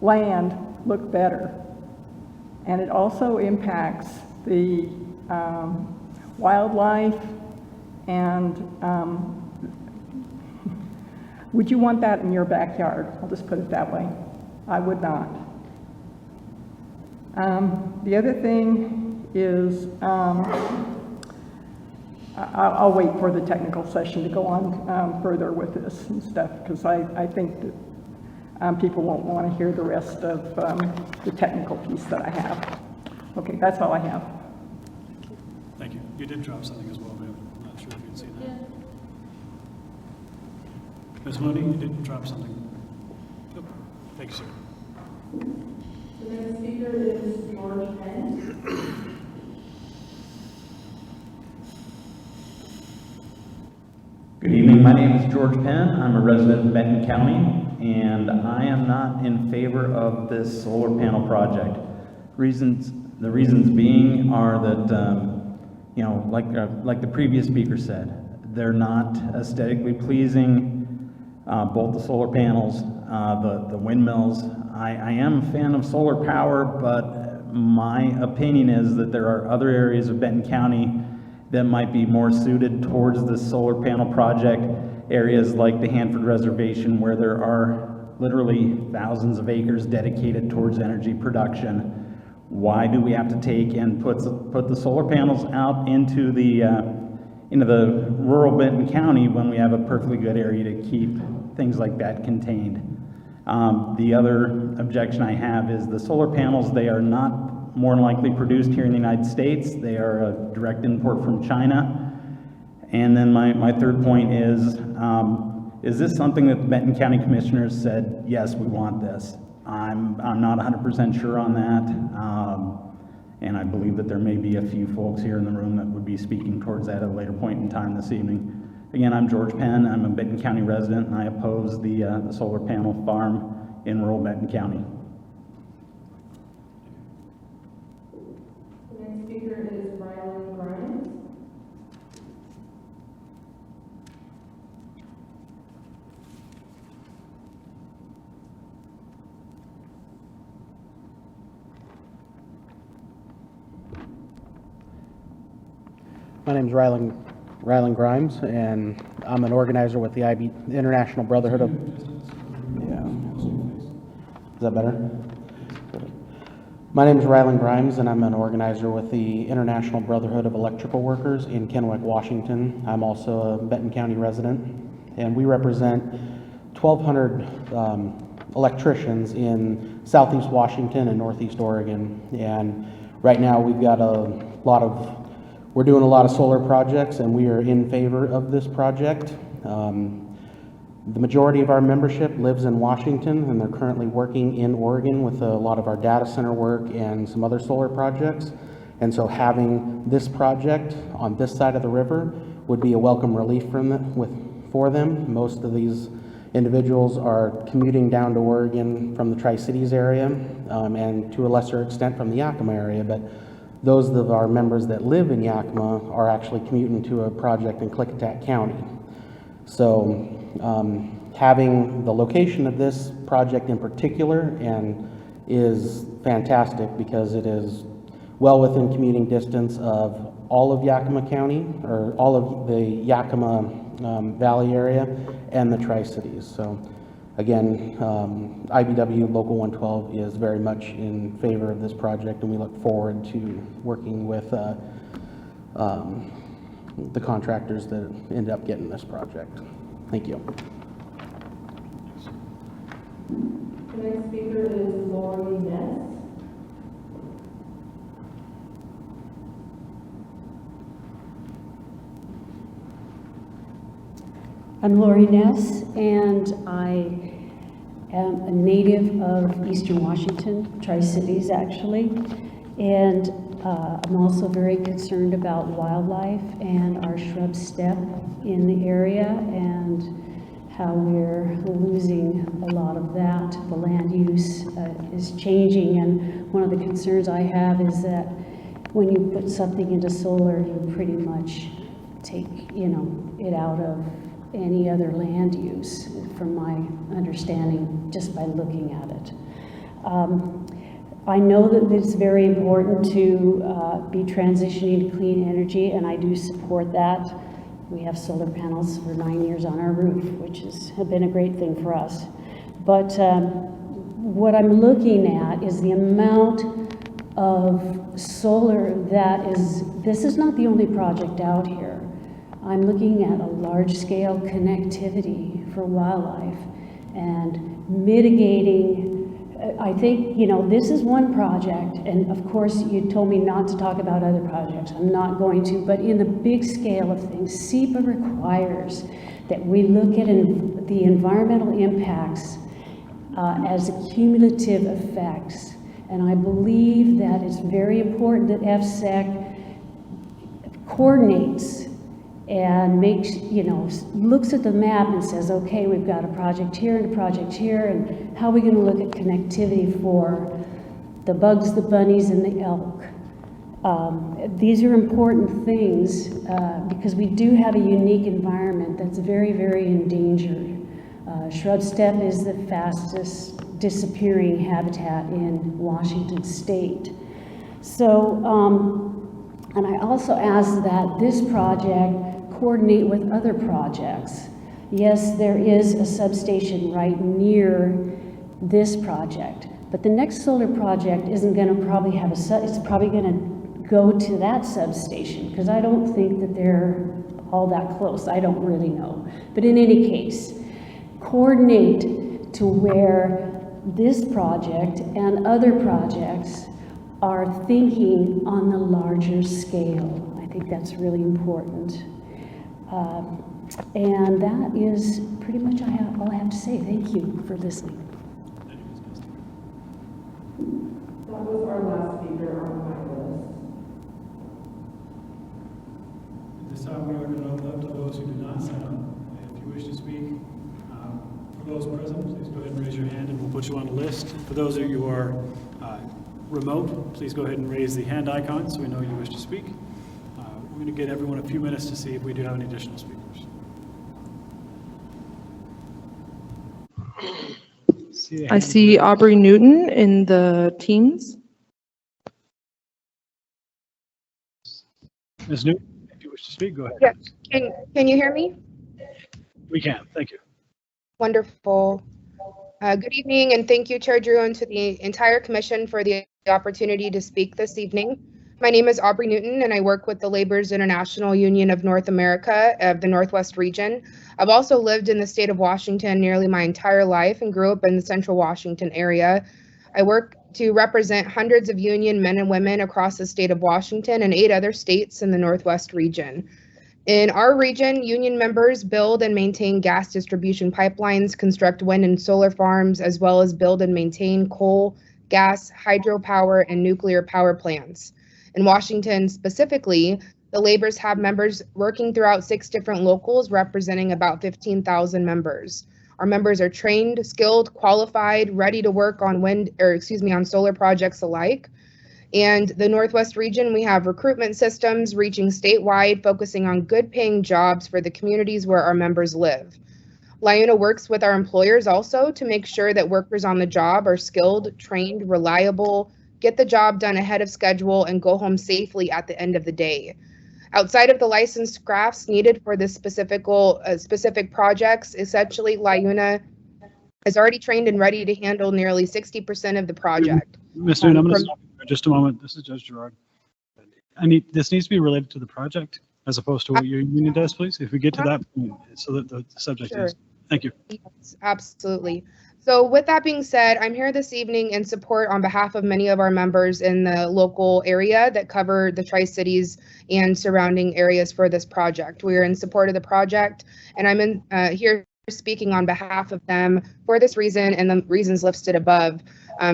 land look better. And it also impacts the wildlife, and would you want that in your backyard? I'll just put it that way. I would not. The other thing is, I'll wait for the technical session to go on further with this and stuff, because I think that people won't want to hear the rest of the technical piece that I have. Okay, that's all I have. Thank you. You did drop something as well, ma'am. I'm not sure if you'd seen that. Ms. Mooney, you did drop something. Yep. Thank you, sir. The next speaker is George Penn. Good evening, my name is George Penn. I'm a resident of Benton County, and I am not in favor of this solar panel project. The reasons being are that, you know, like the previous speaker said, they're not aesthetically pleasing, both the solar panels, the windmills. I am a fan of solar power, but my opinion is that there are other areas of Benton County that might be more suited towards the solar panel project, areas like the Hanford Reservation, where there are literally thousands of acres dedicated towards energy production. Why do we have to take and put the solar panels out into the rural Benton County when we have a perfectly good area to keep things like that contained? The other objection I have is the solar panels, they are not more than likely produced here in the United States. They are a direct import from China. And then my third point is this something that the Benton County Commissioners said, yes, we want this? I'm not 100% sure on that. And I believe that there may be a few folks here in the room that would be speaking towards that at a later point in time this evening. Again, I'm George Penn. I'm a Benton County resident, and I oppose the solar panel farm in rural Benton County. The next speaker is Rylan Grimes. My name is Rylan Grimes, and I'm an organizer with the International Brotherhood of... Yeah. Is that better? My name is Rylan Grimes, and I'm an organizer with the International Brotherhood of Electrical Workers in Kennewick, Washington. I'm also a Benton County resident, and we represent 1,200 electricians in Southeast Washington and Northeast Oregon. And right now we've got we're doing a lot of solar projects, and we are in favor of this project. The majority of our membership lives in Washington, and they're currently working in Oregon with a lot of our data center work and some other solar projects. And so having this project on this side of the river would be a welcome relief for them. Most of these individuals are commuting down to Oregon from the Tri-Cities area, and to a lesser extent from the Yakima area, but those of our members that live in Yakima are actually commuting to a project in Klickitat County. So having the location of this project in particular is fantastic because it is well within commuting distance of all of Yakima County, or all of the Yakima Valley area and the Tri-Cities. So again, IBW Local 112 is very much in favor of this project, and we look forward to working with the contractors that end up getting this project. Thank you. The next speaker is Lori Ness. I'm Lori Ness, and I am a native of Eastern Washington, Tri-Cities actually, and I'm also very concerned about wildlife and our shrub steppe in the area and how we're losing a lot of that. The land use is changing, and one of the concerns I have is that when you put something into solar, you pretty much take, it out of any other land use, from my understanding, just by looking at it. I know that it's very important to be transitioning to clean energy, and I do support that. We have solar panels for 9 years on our roof, which has been a great thing for us. But what I'm looking at is the amount of solar this is not the only project out here. I'm looking at a large-scale connectivity for wildlife and mitigating. I think, this is one project, and of course you told me not to talk about other projects. I'm not going to, but in the big scale of things, SEPA requires that we look at the environmental impacts as cumulative effects. And I believe that it's very important that EFSEC coordinates and makes, looks at the map and says, okay, we've got a project here and a project here, and how are we going to look at connectivity for the bugs, the bunnies, and the elk? These are important things because we do have a unique environment that's very, very endangered. Shrub steppe is the fastest disappearing habitat in Washington State. So, and I also ask that this project coordinate with other projects. Yes, there is a substation right near this project, but the next solar project isn't going to probably have it's probably going to go to that substation, because I don't think that they're all that close. I don't really know. But in any case, coordinate to where this project and other projects are thinking on the larger scale. I think that's really important. And that is pretty much all I have to say. Thank you for listening. That was our last speaker on my list. At this time, we are going to open up to those who do not sign up. If you wish to speak, for those present, please go ahead and raise your hand and we'll put you on the list. For those of you who are remote, please go ahead and raise the hand icon so we know you wish to speak. We're going to get everyone a few minutes to see if we do have any additional speakers. I see Aubrey Newton in the Teams. Ms. Newton, if you wish wish to speak, go ahead. Yeah, can you hear me? We can, thank you. Wonderful. Good evening, and thank you, Chair Drew, and to the entire commission for the opportunity to speak this evening. My name is Aubrey Newton, and I work with the Laborers International Union of North America of the Northwest region. I've also lived in the state of Washington nearly my entire life and grew up in the central Washington area. I work to represent hundreds of union men and women across the state of Washington and 8 other states in the Northwest region. In our region, union members build and maintain gas distribution pipelines, construct wind and solar farms, as well as build and maintain coal, gas, hydropower, and nuclear power plants. In Washington specifically, the Laborers have members working throughout 6 different locals, representing about 15,000 members. Our members are trained, skilled, qualified, ready to work on on solar projects alike. And the Northwest region, we have recruitment systems reaching statewide, focusing on good paying jobs for the communities where our members live. LIUNA works with our employers also to make sure that workers on the job are skilled, trained, reliable, get the job done ahead of schedule, and go home safely at the end of the day. Outside of the licensed crafts needed for the specific projects, essentially LIUNA is already trained and ready to handle nearly 60% of the project. Ms. Newton, I'm going to stop you for just a moment. This is Judge Gerard. This needs to be related to the project as opposed to what your union does, please. If we get to that point, so that the subject is. Thank you. Yes, absolutely. So with that being said, I'm here this evening in support on behalf of many of our members in the local area that cover the Tri-Cities and surrounding areas for this project. We are in support of the project, and I'm here speaking on behalf of them for this reason and the reasons listed above.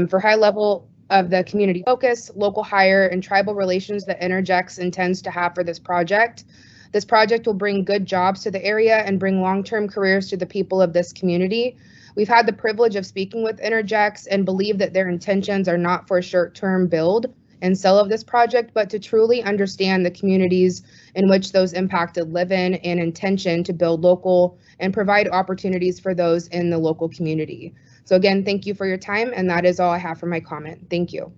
For high level of the community focus, local hire, and tribal relations that Interjex intends to have for this project. This project will bring good jobs to the area and bring long-term careers to the people of this community. We've had the privilege of speaking with Interjex and believe that their intentions are not for a short-term build and sell of this project, but to truly understand the communities in which those impacted live in and intention to build local and provide opportunities for those in the local community. So again, thank you for your time, and that is all I have for my comment. Thank you.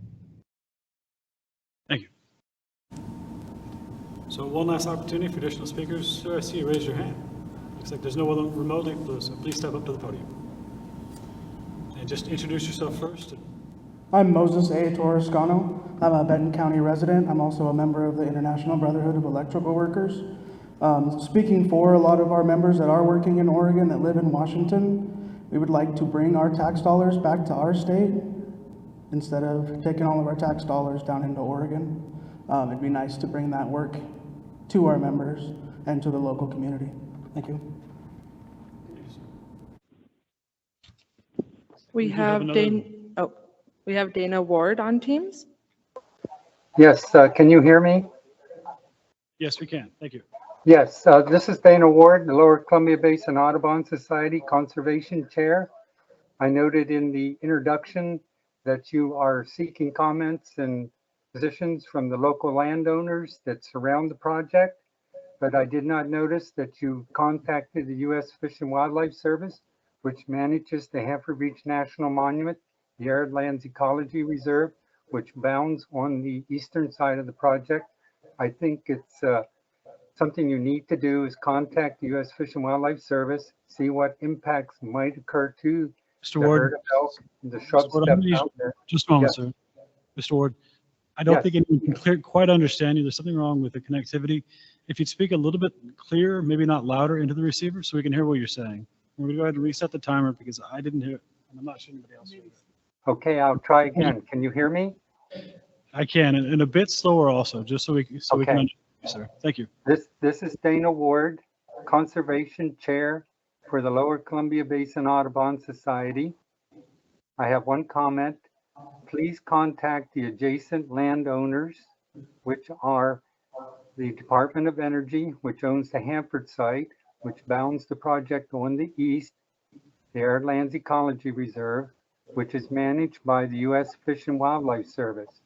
Thank you. So one last opportunity for additional speakers. Sir, I see you raise your hand. Looks like there's no one remotely, so please step up to the podium. And just introduce yourself first. I'm Moses A. Torrescano. I'm a Benton County resident. I'm also a member of the International Brotherhood of Electrical Workers. Speaking for a lot of our members that are working in Oregon that live in Washington, we would like to bring our tax dollars back to our state instead of taking all of our tax dollars down into Oregon. It'd be nice to bring that work to our members and to the local community. Thank you. We have Dana Ward on Teams. Yes, can you hear me? Yes, we can. Thank you. Yes, this is Dana Ward, the Lower Columbia Basin Audubon Society Conservation Chair. I noted in the introduction that you are seeking comments and positions from the local landowners that surround the project, but I did not notice that you contacted the U.S. Fish and Wildlife Service, which manages the Hanford Beach National Monument, the Arid Lands Ecology Reserve, which bounds on the eastern side of the project. I think it's something you need to do is contact the U.S. Fish and Wildlife Service, see what impacts might occur to Mr. the Ward, herd of elk, the shrub Ward, steppe out there. just a moment, Yes. sir. Mr. Ward, I don't Yes. think anyone can quite understand you. There's something wrong with the connectivity. If you'd speak a little bit clearer, maybe not louder into the receiver so we can hear what you're saying. We're going to go ahead and reset the timer because I didn't hear it, and I'm not sure anybody else heard it. Okay, I'll try again. Can you hear me? I can, and a bit slower also, just so we can Okay. understand you, sir. Thank you. This is Dana Ward, Conservation Chair for the Lower Columbia Basin Audubon Society. I have one comment. Please contact the adjacent landowners, which are the Department of Energy, which owns the Hanford site, which bounds the project on the east, the Arid Lands Ecology Reserve, which is managed by the U.S. Fish and Wildlife Service.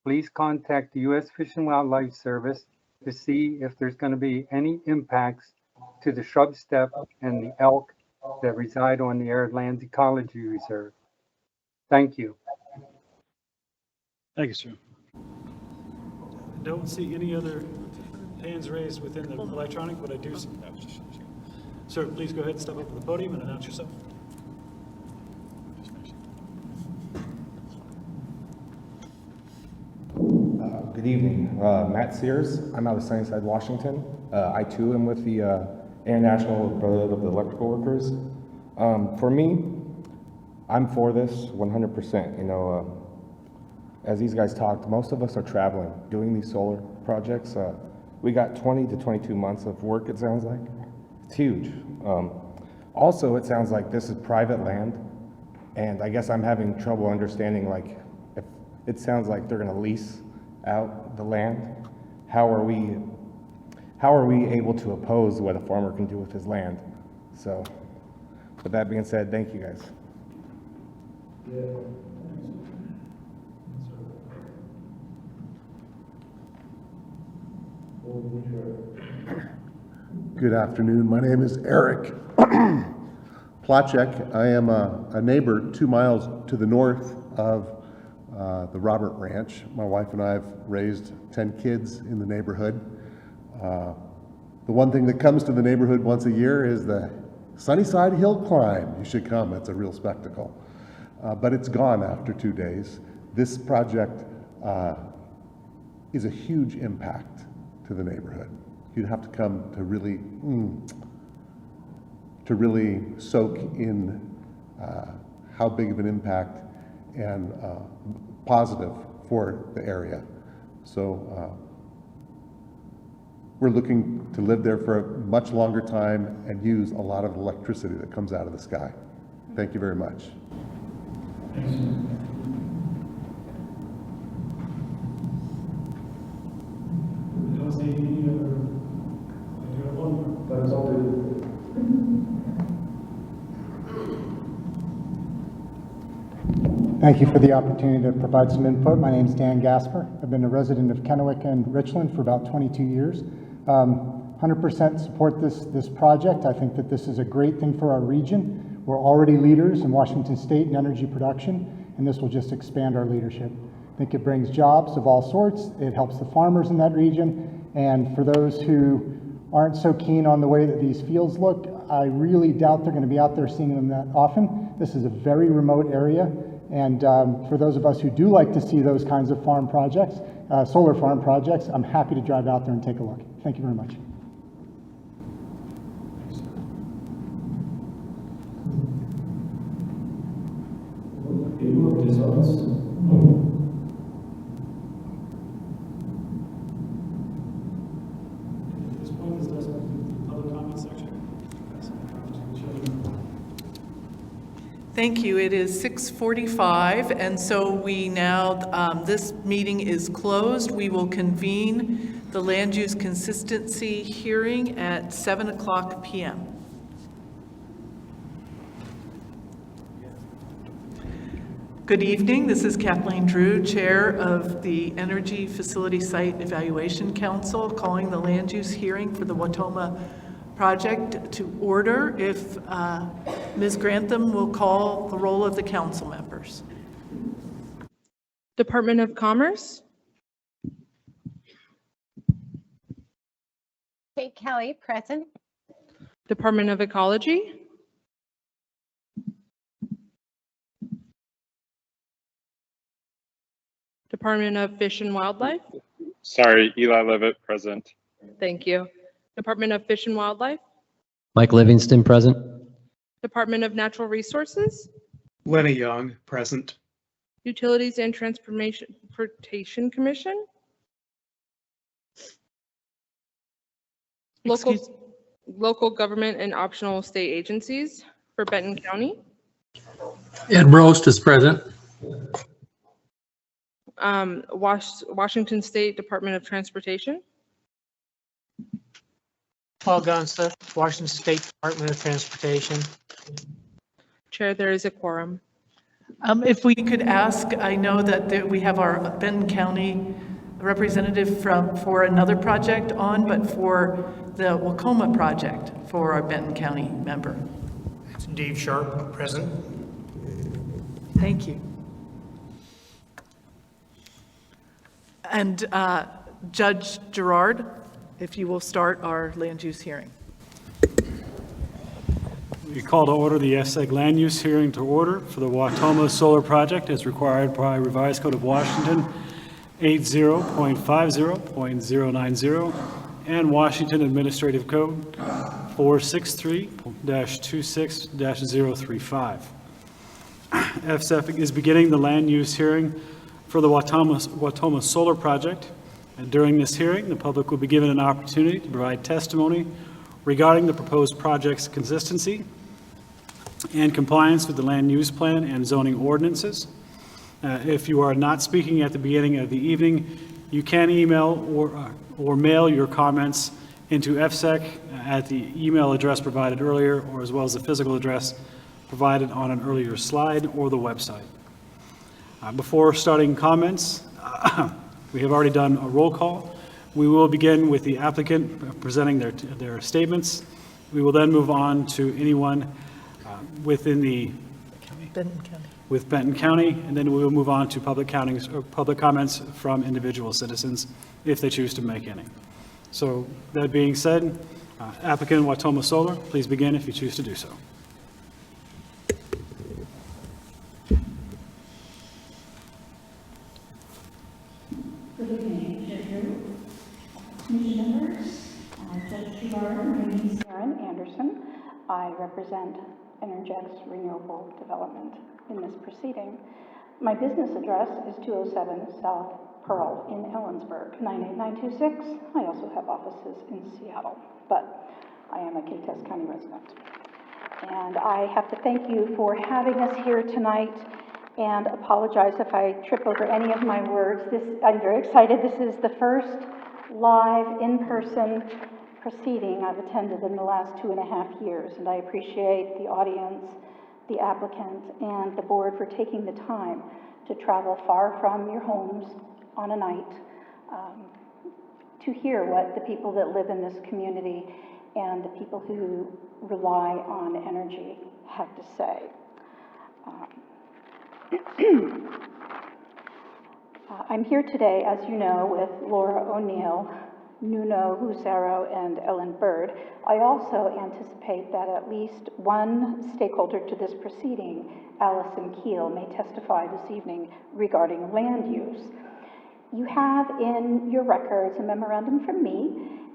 Please contact the U.S. Fish and Wildlife Service to see if there's going to be any impacts to the shrub steppe and the elk that reside on the Arid Lands Ecology Reserve. Thank you. Thank you, sir. I don't see any other hands raised within the electronic, but I do see. Sir, please go ahead and step up to the podium and announce yourself. Good evening. Matt Sears. I'm out of Sunnyside, Washington. I too am with the International Brotherhood of the Electrical Workers. For me, I'm for this 100%. You know, as these guys talked, most of us are traveling, doing these solar projects. We got 20 to 22 months of work, it sounds like. It's huge. Also, it sounds like this is private land, and I guess I'm having trouble understanding, like, if it sounds like they're gonna lease out the land. How are we able to oppose what a farmer can do with his land? So, with that being said, thank you guys. Good afternoon. My name is Eric Plachek. I am a neighbor 2 miles to the north of the Robert Ranch. My wife and I have raised 10 kids in the neighborhood. The one thing that comes to the neighborhood once a year is the Sunnyside Hill Climb. You should come. It's a real spectacle. But it's gone after 2 days. This project is a huge impact to the neighborhood. You'd have to come to really soak in how big of an impact and positive for the area. So we're looking to live there for a much longer time and use a lot of electricity that comes out of the sky. Thank you very much. Thank you for the opportunity to provide some input. My name is Dan Gasper. I've been a resident of Kennewick and Richland for about 22 years. 100% support this project. I think that this is a great thing for our region. We're already leaders in Washington State in energy production, and this will just expand our leadership. I think it brings jobs of all sorts. It helps the farmers in that region. And for those who aren't so keen on the way that these fields look, I really doubt they're going to be out there seeing them that often. This is a very remote area. And for those of us who do like to see those kinds of farm projects, solar farm projects, I'm happy to drive out there and take a look. Thank you very much. Thank you. It is 6:45, and so we now, this meeting is closed. We will convene the land use consistency hearing at 7:00 p.m. Good evening. This is Kathleen Drew, Chair of the Energy Facility Site Evaluation Council, calling the land use hearing for the Wautoma project to order. If Ms. Grantham will call the roll of the council members. Department of Commerce. Kate Kelly, present. Department of Ecology. Department of Fish and Wildlife. Sorry, Eli Levitt, present. Thank you. Department of Fish and Wildlife. Mike Livingston, present. Department of Natural Resources. Lenny Young, present. Utilities and Transportation Commission. Local government and optional state agencies for Benton County. Ed Roast is present. Washington State Department of Transportation. Paul Gunsta, Washington State Department of Transportation. Chair, there is a quorum. If we could ask, I know that we have our Benton County representative for another project on, but for the Wautoma project for our Benton County member. It's Dave Sharp, present. Thank you. And Judge Gerard? if you will start our land use hearing. We call to order the EFSEC land use hearing to order for the Wautoma Solar Project as required by Revised Code of Washington 80.50.090 and Washington Administrative Code 463-26-035. EFSEC is beginning the land use hearing for the Wautoma Solar Project. And during this hearing, the public will be given an opportunity to provide testimony regarding the proposed project's consistency and compliance with the land use plan and zoning ordinances. If you are not speaking at the beginning of the evening, you can email or mail your comments into EFSEC at the email address provided earlier, or as well as the physical address provided on an earlier slide or the website. Before starting comments, we have already done a roll call. We will begin with the applicant presenting their statements. We will then move on to anyone within the with Benton County, and then we will move on to public comments from individual citizens if they choose to make any. So that being said, applicant Wautoma Solar, please begin if you choose to do so. Good evening, commission members, Judge Gerard. My name is Karen Anderson. I represent Energex Renewable Development in this proceeding. My business address is 207 South Pearl in Ellensburg, 98926. I also have offices in Seattle, but I am a Kittitas County resident. And I have to thank you for having us here tonight and apologize if I trip over any of my words. I'm very excited. This is the first live in-person proceeding I've attended in the last 2.5 years, and I appreciate the audience, the applicant, and the board for taking the time to travel far from your homes on a night to hear what the people that live in this community and the people who rely on energy have to say. I'm here today, as you know, with Laura O'Neill, Nuno Lucero, and Ellen Bird. I also anticipate that at least one stakeholder to this proceeding, Allison Keel, may testify this evening regarding land use. You have in your records a memorandum from me,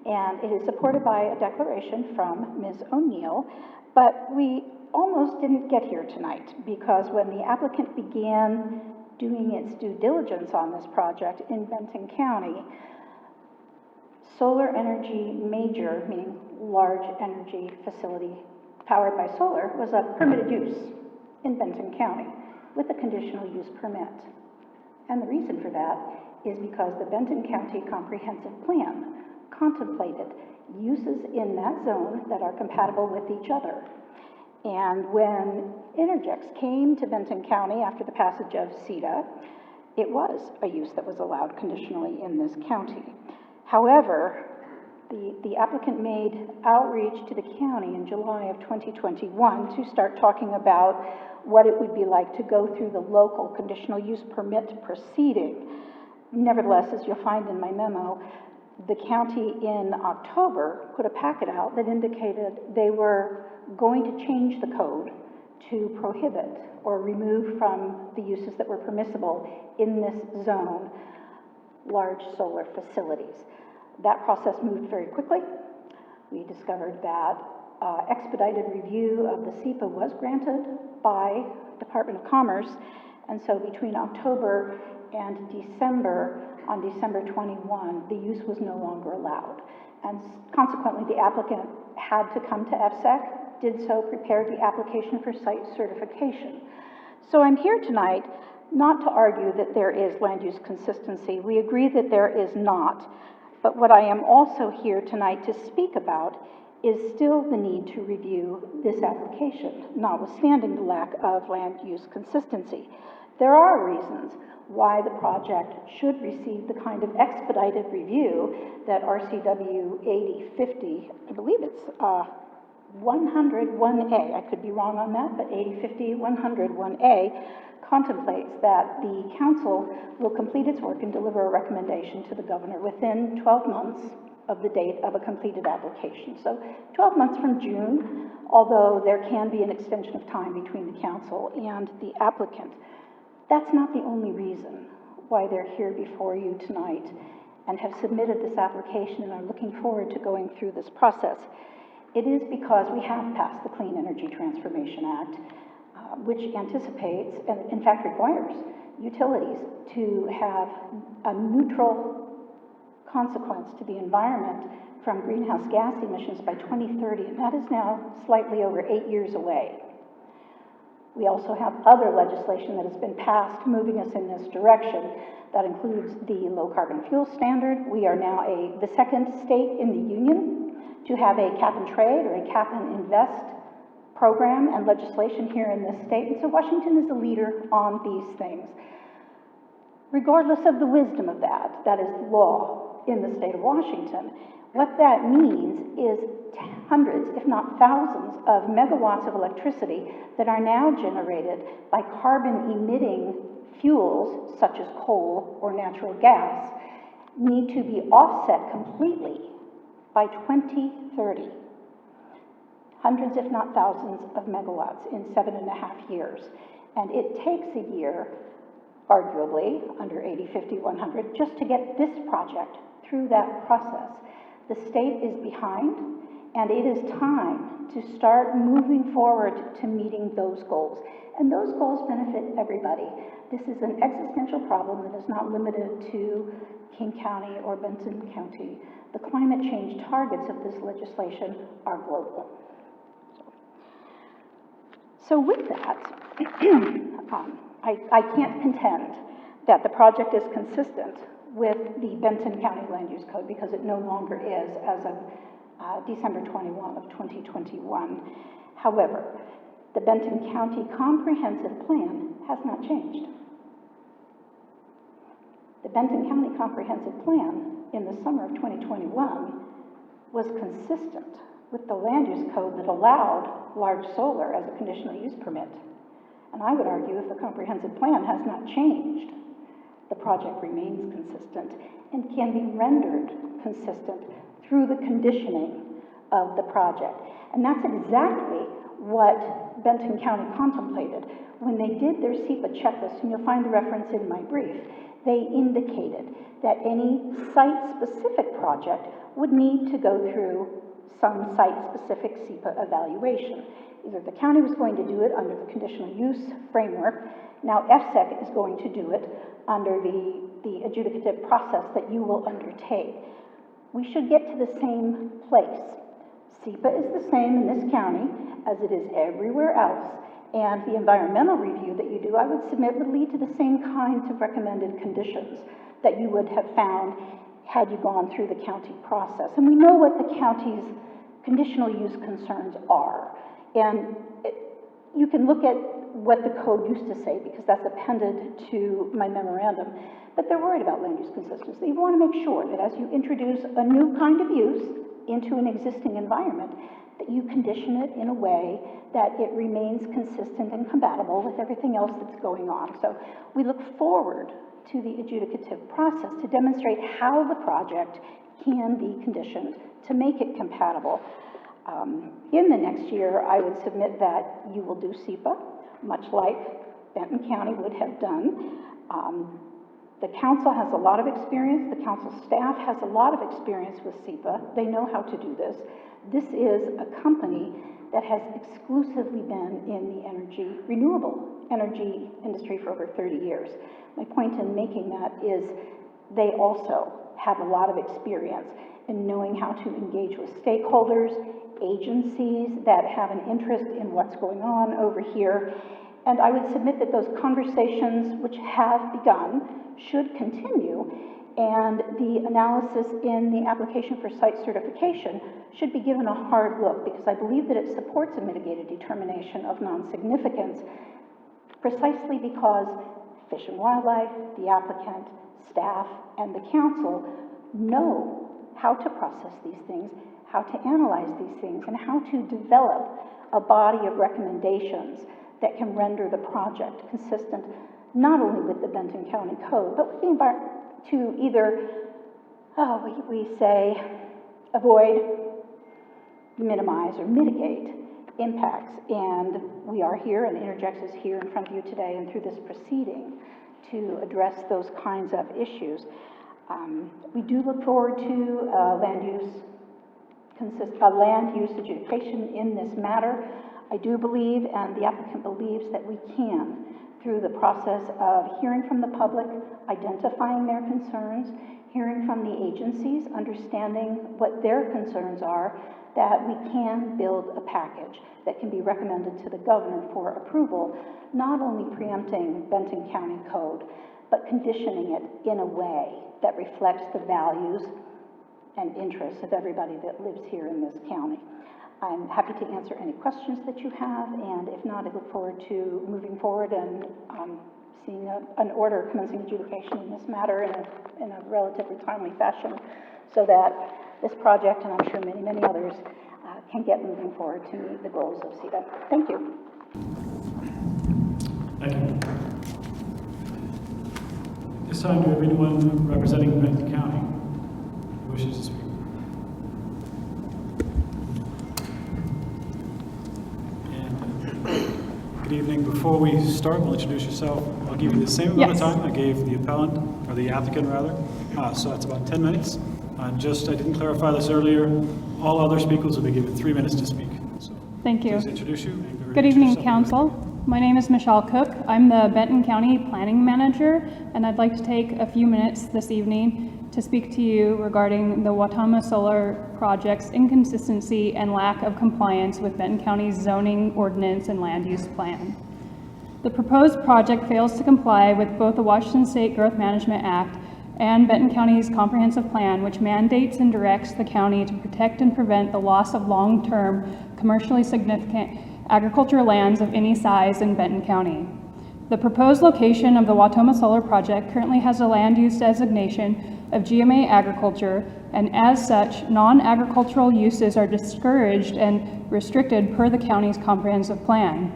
and it is supported by a declaration from Ms. O'Neill, but we almost didn't get here tonight because when the applicant began doing its due diligence on this project in Benton County, solar energy major, meaning large energy facility powered by solar, was a permitted use in Benton County with a conditional use permit. And the reason for that is because the Benton County Comprehensive Plan contemplated uses in that zone that are compatible with each other. And when Energex came to Benton County after the passage of CETA, it was a use that was allowed conditionally in this county. However, the applicant made outreach to the county in July of 2021 to start talking about what it would be like to go through the local conditional use permit proceeding. Nevertheless, as you'll find in my memo, the county in October put a packet out that indicated they were going to change the code to prohibit or remove from the uses that were permissible in this zone large solar facilities. That process moved very quickly. We discovered that expedited review of the SEPA was granted by Department of Commerce, and so between October and December, on December 21, the use was no longer allowed. And consequently, the applicant had to come to EFSEC, did so, prepared the application for site certification. So I'm here tonight not to argue that there is land use consistency. We agree that there is not. But what I am also here tonight to speak about is still the need to review this application, notwithstanding the lack of land use consistency. There are reasons why the project should receive the kind of expedited review that RCW 8050, I believe it's 101A, I could be wrong on that, but 8050 101A contemplates that the council will complete its work and deliver a recommendation to the governor within 12 months of the date of a completed application. So 12 months from June, although there can be an extension of time between the council and the applicant. That's not the only reason why they're here before you tonight and have submitted this application and are looking forward to going through this process. It is because we have passed the Clean Energy Transformation Act, which anticipates and in fact requires utilities to have a neutral consequence to the environment from greenhouse gas emissions by 2030, and that is now slightly over 8 years away. We also have other legislation that has been passed moving us in this direction. That includes the low carbon fuel standard. We are now the second state in the union to have a cap and trade or a cap and invest program and legislation here in this state. And so Washington is a leader on these things. Regardless of the wisdom of that, that is law in the state of Washington. What that means is hundreds, if not thousands, of megawatts of electricity that are now generated by carbon-emitting fuels, such as coal or natural gas, need to be offset completely by 2030. Hundreds, if not thousands, of megawatts in 7.5 years. And it takes a year, arguably, under 80, 50, 100, just to get this project through that process. The state is behind, and it is time to start moving forward to meeting those goals. And those goals benefit everybody. This is an existential problem that is not limited to King County or Benson County. The climate change targets of this legislation are global. So with that, I can't contend that the project is consistent with the Benson County Land Use Code because it no longer is as of December 21 of 2021. However, the Benton County Comprehensive Plan has not changed. The Benton County Comprehensive Plan in the summer of 2021 was consistent with the land use code that allowed large solar as a conditional use permit. And I would argue if the comprehensive plan has not changed, the project remains consistent and can be rendered consistent through the conditioning of the project. And that's exactly what Benton County contemplated. When they did their SEPA checklist, and you'll find the reference in my brief, they indicated that any site-specific project would need to go through some site-specific SEPA evaluation. Either the county was going to do it under the conditional use framework. Now EFSEC is going to do it under the adjudicative process that you will undertake. We should get to the same place. SEPA is the same in this county as it is everywhere else, and the environmental review that you do, I would submit, would lead to the same kinds of recommended conditions that you would have found had you gone through the county process. And we know what the county's conditional use concerns are. And you can look at what the code used to say because that's appended to my memorandum, but they're worried about land use consistency. You want to make sure that as you introduce a new kind of use into an existing environment, that you condition it in a way that it remains consistent and compatible with everything else that's going on. So we look forward to the adjudicative process to demonstrate how the project can be conditioned to make it compatible. In the next year, I would submit that you will do SEPA, much like Benton County would have done. The council has a lot of experience. The council staff has a lot of experience with SEPA. They know how to do this. This is a company that has exclusively been in the renewable energy industry for over 30 years. My point in making that is they also have a lot of experience in knowing how to engage with stakeholders, agencies that have an interest in what's going on over here. And I would submit that those conversations, which have begun, should continue, and the analysis in the application for site certification should be given a hard look because I believe that it supports a mitigated determination of non-significance precisely because Fish and Wildlife, the applicant, staff, and the council know how to process these things, how to analyze these things, and how to develop a body of recommendations that can render the project consistent not only with the Benton County Code, but with the environment to either, we say, avoid, minimize, or mitigate impacts. And we are here, and Interjex is here in front of you today and through this proceeding to address those kinds of issues. We do look forward to land use adjudication in this matter. I do believe, and the applicant believes, that we can, through the process of hearing from the public, identifying their concerns, hearing from the agencies, understanding what their concerns are, that we can build a package that can be recommended to the governor for approval, not only preempting Benton County Code, but conditioning it in a way that reflects the values and interests of everybody that lives here in this county. I'm happy to answer any questions that you have, and if not, I look forward to moving forward and seeing an order commencing adjudication in this matter in a relatively timely fashion, so that this project, and I'm sure many, many others, can get moving forward to meet the goals of CEDA. Thank you. Thank you. This time, do we have anyone representing Benton County who wishes to speak? Good evening. Before we start, we'll introduce yourself. I'll give you the same amount of time I gave the appellant, or the applicant rather. So that's about 10 minutes. I didn't clarify this earlier. All other speakers will be given 3 minutes to speak. So thank you. Please introduce you. Good evening, Council. My name is Michelle Cook. I'm the Benton County Planning Manager, and I'd like to take a few minutes this evening to speak to you regarding the Wautoma Solar Project's inconsistency and lack of compliance with Benton County's zoning ordinance and land use plan. The proposed project fails to comply with both the Washington State Growth Management Act and Benton County's comprehensive plan, which mandates and directs the county to protect and prevent the loss of long-term commercially significant agricultural lands of any size in Benton County. The proposed location of the Wautoma Solar Project currently has a land use designation of GMA agriculture, and as such, non-agricultural uses are discouraged and restricted per the county's comprehensive plan.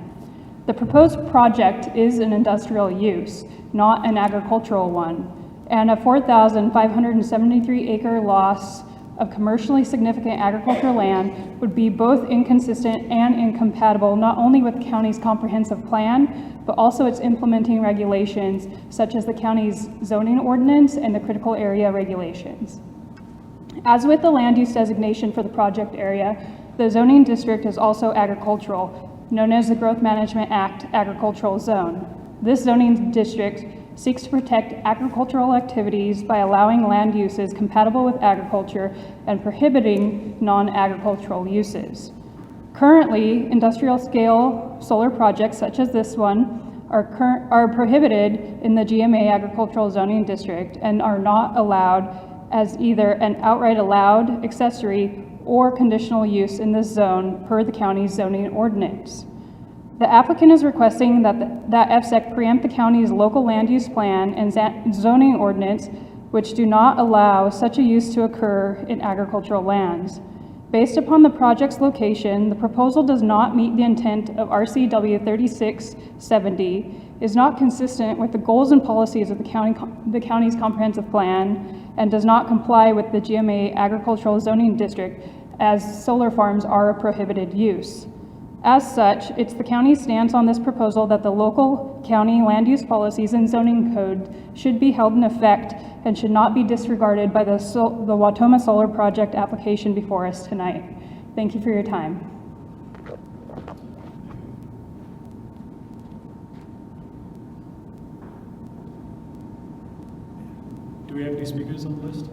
The proposed project is an industrial use, not an agricultural one, and a 4,573 acre loss of commercially significant agricultural land would be both inconsistent and incompatible not only with the county's comprehensive plan, but also its implementing regulations, such as the county's zoning ordinance and the critical area regulations. As with the land use designation for the project area, the zoning district is also agricultural, known as the Growth Management Act Agricultural Zone. This zoning district seeks to protect agricultural activities by allowing land uses compatible with agriculture and prohibiting non-agricultural uses. Currently, industrial scale solar projects such as this one are prohibited in the GMA agricultural zoning district and are not allowed as either an outright allowed accessory or conditional use in this zone per the county's zoning ordinance. The applicant is requesting that EFSEC preempt the county's local land use plan and zoning ordinance, which do not allow such a use to occur in agricultural lands. Based upon the project's location, the proposal does not meet the intent of RCW 3670, is not consistent with the goals and policies of the county's comprehensive plan, and does not comply with the GMA agricultural zoning district, as solar farms are a prohibited use. As such, it's the county's stance on this proposal that the local county land use policies and zoning code should be held in effect and should not be disregarded by the Wautoma Solar Project application before us tonight. Thank you for your time. Do we have any speakers on the list?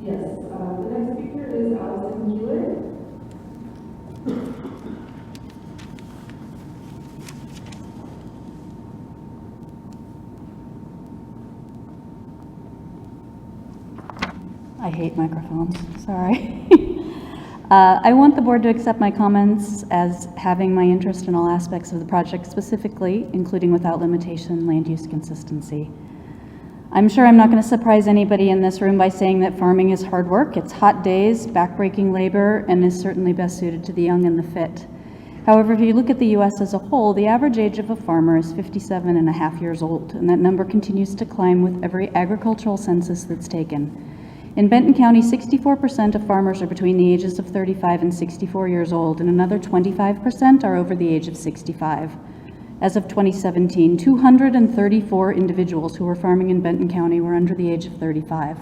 Yes, the next speaker is Allison Keeler. I hate microphones, sorry. I want the board to accept my comments as having my interest in all aspects of the project, specifically, including without limitation, land use consistency. I'm sure I'm not going to surprise anybody in this room by saying that farming is hard work. It's hot days, backbreaking labor, and is certainly best suited to the young and the fit. However, if you look at the U.S. as a whole, the average age of a farmer is 57.5 years old, and that number continues to climb with every agricultural census that's taken. In Benton County, 64% of farmers are between the ages of 35 and 64 years old, and another 25% are over the age of 65. As of 2017, 234 individuals who were farming in Benton County were under the age of 35.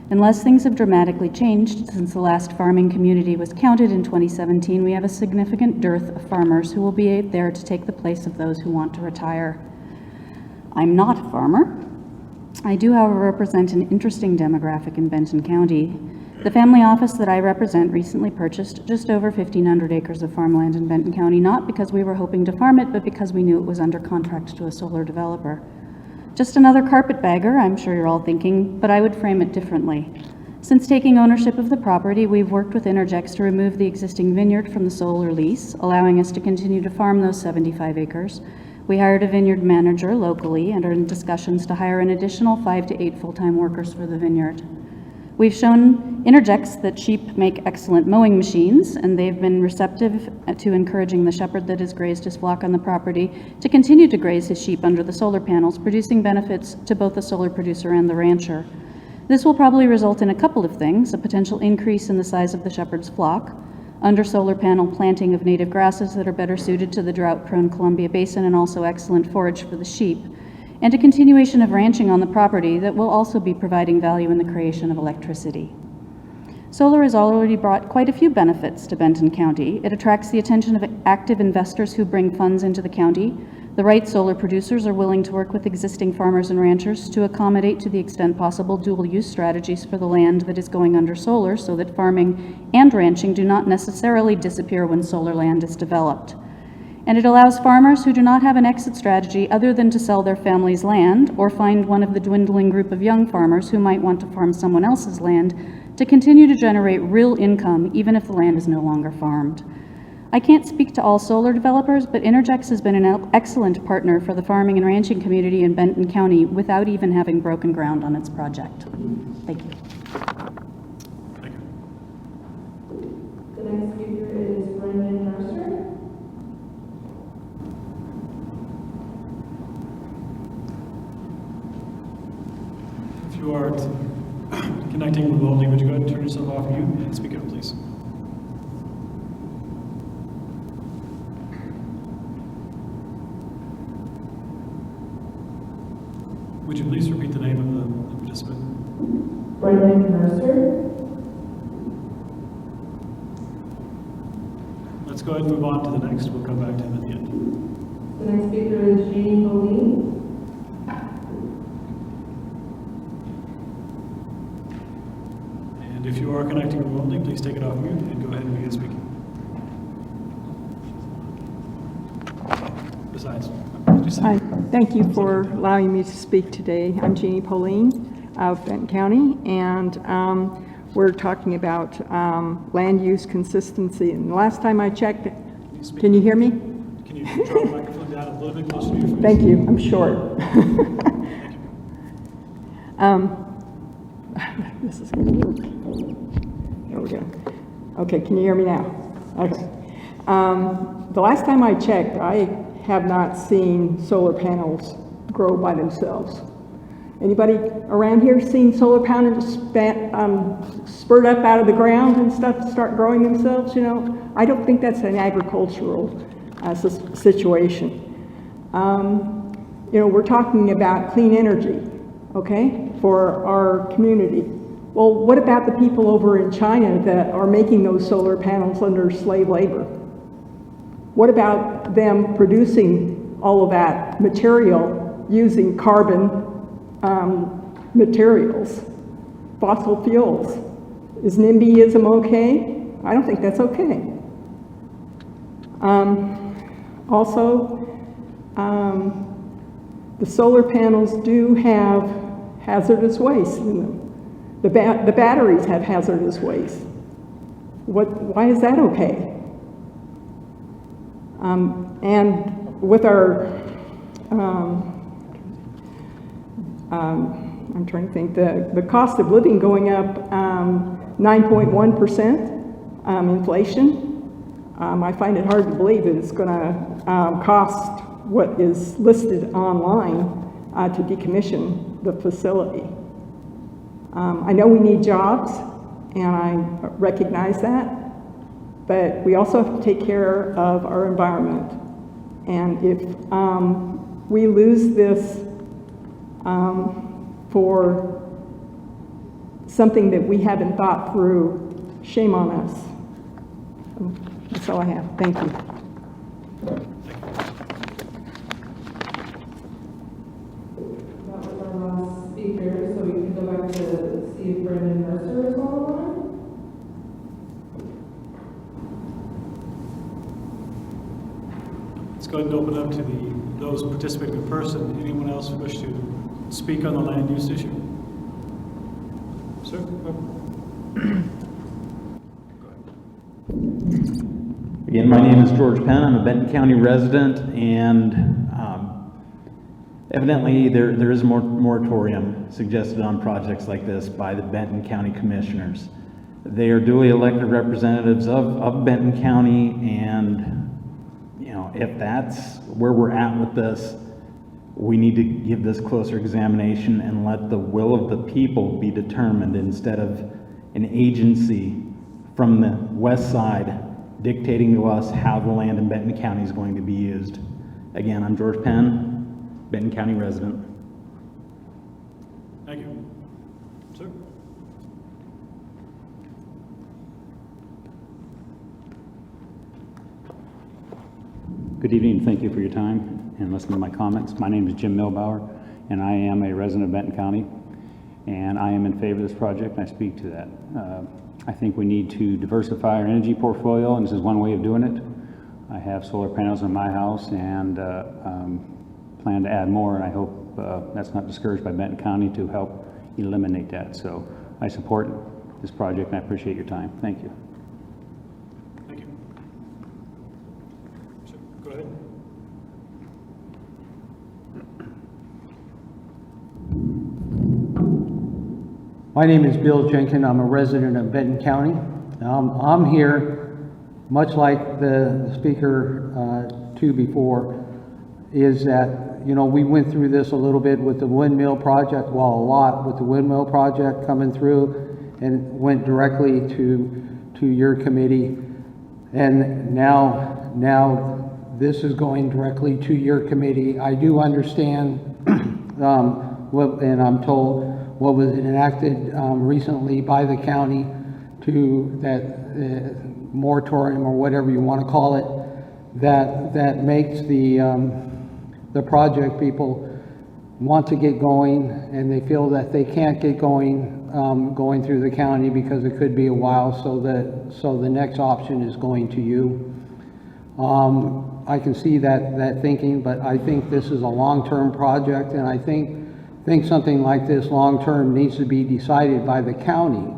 Unless things have dramatically changed since the last farming community was counted in 2017, we have a significant dearth of farmers who will be there to take the place of those who want to retire. I'm not a farmer. I do, however, represent an interesting demographic in Benton County. The family office that I represent recently purchased just over 1,500 acres of farmland in Benton County, not because we were hoping to farm it, but because we knew it was under contract to a solar developer. Just another carpetbagger, I'm sure you're all thinking, but I would frame it differently. Since taking ownership of the property, we've worked with Intergex to remove the existing vineyard from the solar lease, allowing us to continue to farm those 75 acres. We hired a vineyard manager locally and are in discussions to hire an additional 5 to 8 full-time workers for the vineyard. We've shown Intergex that sheep make excellent mowing machines, and they've been receptive to encouraging the shepherd that has grazed his flock on the property to continue to graze his sheep under the solar panels, producing benefits to both the solar producer and the rancher. This will probably result in a couple of things: a potential increase in the size of the shepherd's flock, under solar panel planting of native grasses that are better suited to the drought-prone Columbia Basin and also excellent forage for the sheep, and a continuation of ranching on the property that will also be providing value in the creation of electricity. Solar has already brought quite a few benefits to Benton County. It attracts the attention of active investors who bring funds into the county. The right solar producers are willing to work with existing farmers and ranchers to accommodate, to the extent possible, dual-use strategies for the land that is going under solar, so that farming and ranching do not necessarily disappear when solar land is developed. And it allows farmers who do not have an exit strategy other than to sell their family's land or find one of the dwindling group of young farmers who might want to farm someone else's land to continue to generate real income even if the land is no longer farmed. I can't speak to all solar developers, but Intergex has been an excellent partner for the farming and ranching community in Benton County without even having broken ground on its project. Thank you. Thank you. The next speaker is Brendan Mercer. If you are connecting remotely, would you go ahead and turn yourself off mute and speak up, please? Would you please repeat the name of the participant? Brendan Mercer. Let's go ahead and move on to the next. We'll come back to him at the end. The next speaker is Jeannie Boleen. And if you are connecting remotely, please take it off mute and go ahead and begin speaking. Besides, Hi, thank you for allowing me to speak today. I'm Jeannie Pauline of Benton County, and we're talking about land use consistency. And the last time I checked, can you hear me? Can you draw the microphone down a little bit closer to your face? Thank you, I'm short. This is going to work. There we go. Okay, can you hear me now? Okay. The last time I checked, I have not seen solar panels grow by themselves. Anybody around here seen solar panels spurt up out of the ground and stuff start growing themselves? You know, I don't think that's an agricultural situation. You know, we're talking about clean energy, okay, for our community. Well, what about the people over in China that are making those solar panels under slave labor? What about them producing all of that material using carbon materials, fossil fuels? Is NIMBYism okay? I don't think that's okay. Also, the solar panels do have hazardous waste in them. The batteries have hazardous waste. Why is that okay? And with our, I'm trying to think, the cost of living going up 9.1% inflation, I find it hard to believe that it's going to cost what is listed online to decommission the facility. I know we need jobs, and I recognize that, but we also have to take care of our environment. And if we lose this for something that we haven't thought through, shame on us. That's all I have. Thank you. That was our last speaker, so we can go back to see if Brendan Mercer is online. Let's go ahead and open up to those participating in person. Anyone else wish to speak on the land use issue? Sir? Again, my name is George Penn. I'm a Benton County resident, and evidently there is a moratorium suggested on projects like this by the Benton County Commissioners. They are duly elected representatives of Benton County, and if that's where we're at with this, we need to give this closer examination and let the will of the people be determined instead of an agency from the west side dictating to us how the land in Benton County is going to be used. Again, I'm George Penn, Benton County resident. Thank you. Sir? Good evening, thank you for your time and listening to my comments. My name is Jim Milbauer, and I am a resident of Benton County, and I am in favor of this project, and I speak to that. I think we need to diversify our energy portfolio, and this is one way of doing it. I have solar panels on my house and plan to add more, and I hope that's not discouraged by Benton County to help eliminate that. So I support this project, and I appreciate your time. Thank you. Thank you. Sir, go ahead. My name is Bill Jenkins. I'm a resident of Benton County. I'm here, much like the speaker two before, is that, we went through this a little bit with the windmill project, well, a lot with the windmill project coming through, and went directly to your committee. And now this is going directly to your committee. I do understand and I'm told what was enacted recently by the county to that moratorium or whatever you want to call it, that makes the project people want to get going, and they feel that they can't get going through the county because it could be a while, so the next option is going to you. I can see that thinking, but I think this is a long-term project, and I think something like this long-term needs to be decided by the county,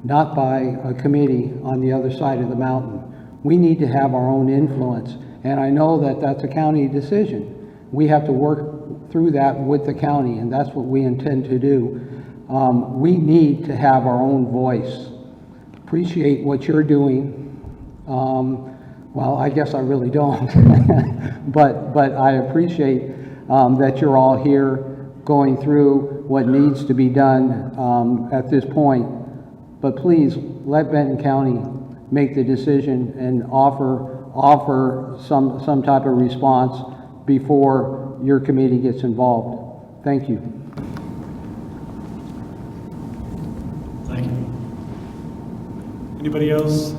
not by a committee on the other side of the mountain. We need to have our own influence, and I know that that's a county decision. We have to work through that with the county, and that's what we intend to do. We need to have our own voice. Appreciate what you're doing. Well, I guess I really don't, but I appreciate that you're all here going through what needs to be done at this point. But please let Benton County make the decision and offer some type of response before your committee gets involved. Thank you. Thank you. Anybody else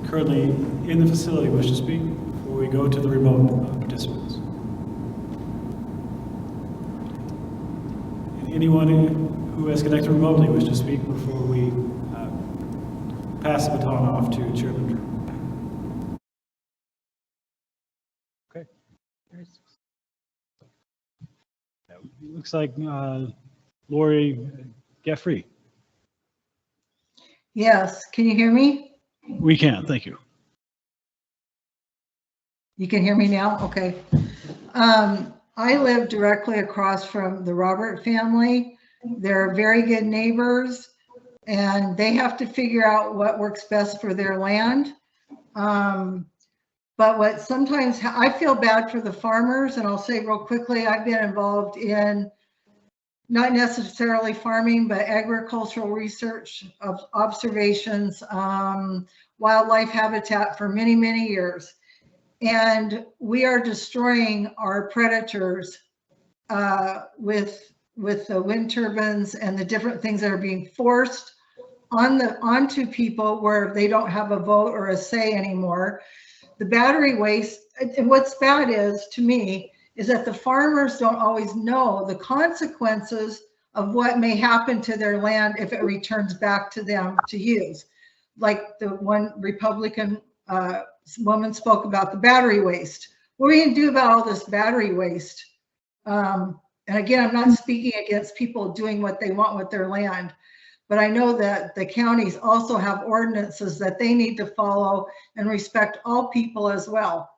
currently in the facility wish to speak before we go to the remote participants? Anyone who has connected remotely wish to speak before we pass the baton off to Chairman Drew? Okay. Looks like Lori Geffrey. Yes, can you hear me? We can, thank you. You can hear me now? Okay. I live directly across from the Robert family. They're very good neighbors, and they have to figure out what works best for their land. But what sometimes I feel bad for the farmers, and I'll say real quickly, I've been involved in not necessarily farming, but agricultural research, of observations, wildlife habitat for many, many years. And we are destroying our predators with the wind turbines and the different things that are being forced onto people where they don't have a vote or a say anymore. The battery waste, and what's bad is, to me, is that the farmers don't always know the consequences of what may happen to their land if it returns back to them to use. Like the one Republican woman spoke about the battery waste. What are we going to do about all this battery waste? And again, I'm not speaking against people doing what they want with their land, but I know that the counties also have ordinances that they need to follow and respect all people as well.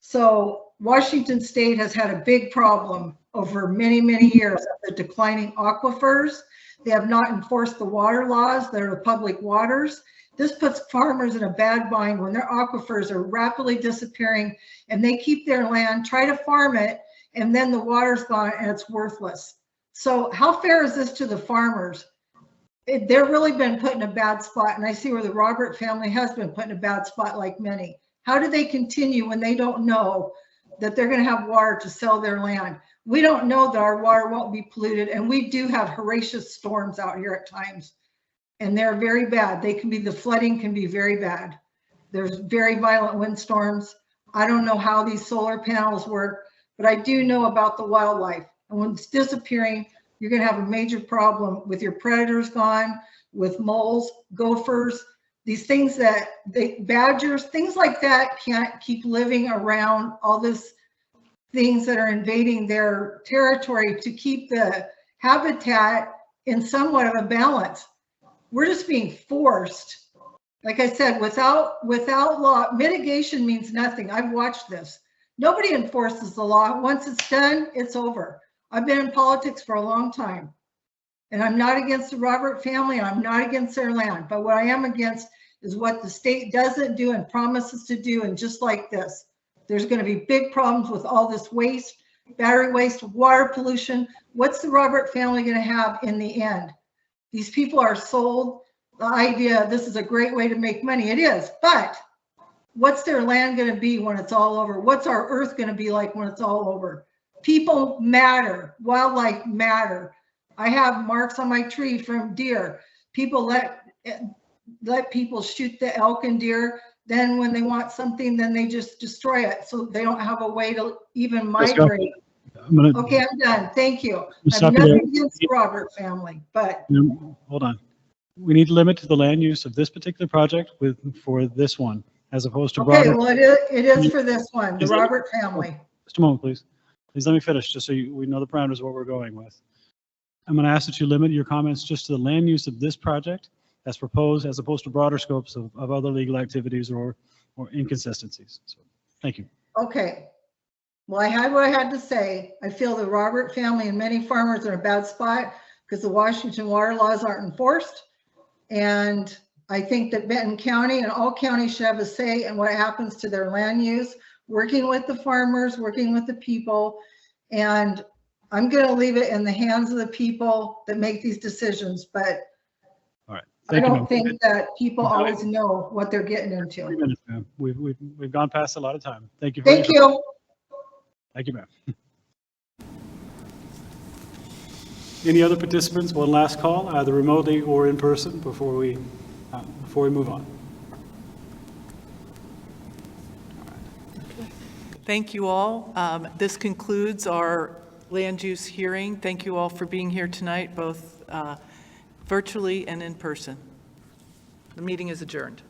So Washington State has had a big problem over many, many years of the declining aquifers. They have not enforced the water laws that are the public waters. This puts farmers in a bad bind when their aquifers are rapidly disappearing and they keep their land, try to farm it, and then the water's gone and it's worthless. So how fair is this to the farmers? They're really been put in a bad spot, and I see where the Robert family has been put in a bad spot like many. How do they continue when they don't know that they're going to have water to sell their land? We don't know that our water won't be polluted, and we do have horrendous storms out here at times, and they're very bad. They can be, the flooding can be very bad. There's very violent windstorms. I don't know how these solar panels work, but I do know about the wildlife, and when it's disappearing, you're going to have a major problem with your predators gone, with moles, gophers, these things that badgers, things like that can't keep living around, all this things that are invading their territory to keep the habitat in somewhat of a balance. We're just being forced. Like I said, without law, mitigation means nothing. I've watched this. Nobody enforces the law. Once it's done, it's over. I've been in politics for a long time, and I'm not against the Robert family, and I'm not against their land, but what I am against is what the state doesn't do and promises to do. And just like this, there's going to be big problems with all this waste, battery waste, water pollution. What's the Robert family going to have in the end? These people are sold the idea this is a great way to make money. It is, but what's their land going to be when it's all over? What's our earth going to be like when it's all over? People matter. Wildlife matter. I have marks on my tree from deer. People let people shoot the elk and deer. Then when they want something, then they just destroy it. So they don't have a way to even migrate. Okay, I'm done. Thank you. I have nothing against the Robert family, but. Hold on. We need to limit to the land use of this particular project for this one, as opposed to broader. Okay, well, it is for this one, the Robert family. Just a moment, please. Please let me finish, just so we know the parameters of what we're going with. I'm going to ask that you limit your comments just to the land use of this project as proposed, as opposed to broader scopes of other legal activities or inconsistencies. So, thank you. Okay. Well, I had what I had to say. I feel the Robert family and many farmers are in a bad spot because the Washington water laws aren't enforced. And I think that Benton County and all counties should have a say in what happens to their land use, working with the farmers, working with the people. And I'm going to leave it in the hands of the people that make these decisions. But all right. I don't think that people always know what they're getting into. 3 minutes, ma'am. We've gone past a lot of time. Thank you. Thank you. Thank you, ma'am. Any other participants? One last call, either remotely or in person, before we move on. Thank you all. This concludes our land use hearing. Thank you all for being here tonight, both virtually and in person. The meeting is adjourned.